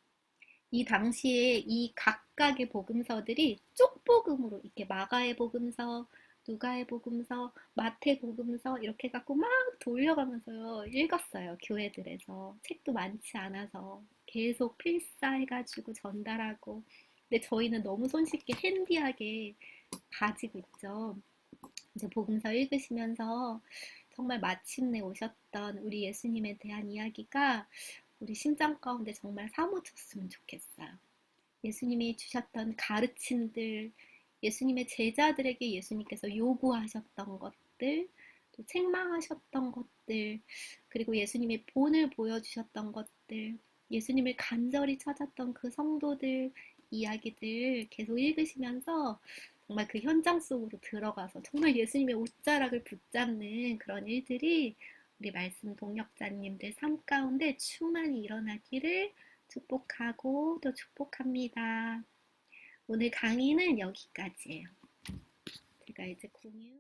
이 당시에 이 각각의 복음서들이 쪽복음으로 이렇게 마가의 복음서, 누가의 복음서, 마태 복음서 이렇게 갖고 막 돌려가면서 읽었어요. 교회들에서. 책도 많지 않아서 계속 필사해가지고 전달하고. 근데 저희는 너무 손쉽게 핸디하게 가지고 있죠. 이제 복음서 읽으시면서 정말 마침내 오셨던 우리 예수님에 대한 이야기가 우리 심장 가운데 정말 사무쳤으면 좋겠어요. 예수님이 주셨던 가르침들, 예수님의 제자들에게 예수님께서 요구하셨던 것들, 또 책망하셨던 것들, 그리고 예수님의 본을 보여주셨던 것들, 예수님을 간절히 찾았던 그 성도들 이야기들 계속 읽으시면서 정말 그 현장 속으로 들어가서 정말 예수님의 옷자락을 붙잡는 그런 일들이 우리 말씀 동역자님들 삶 가운데 충만히 일어나기를 축복하고 또 축복합니다. 오늘 강의는 여기까지예요. 제가 이제 공유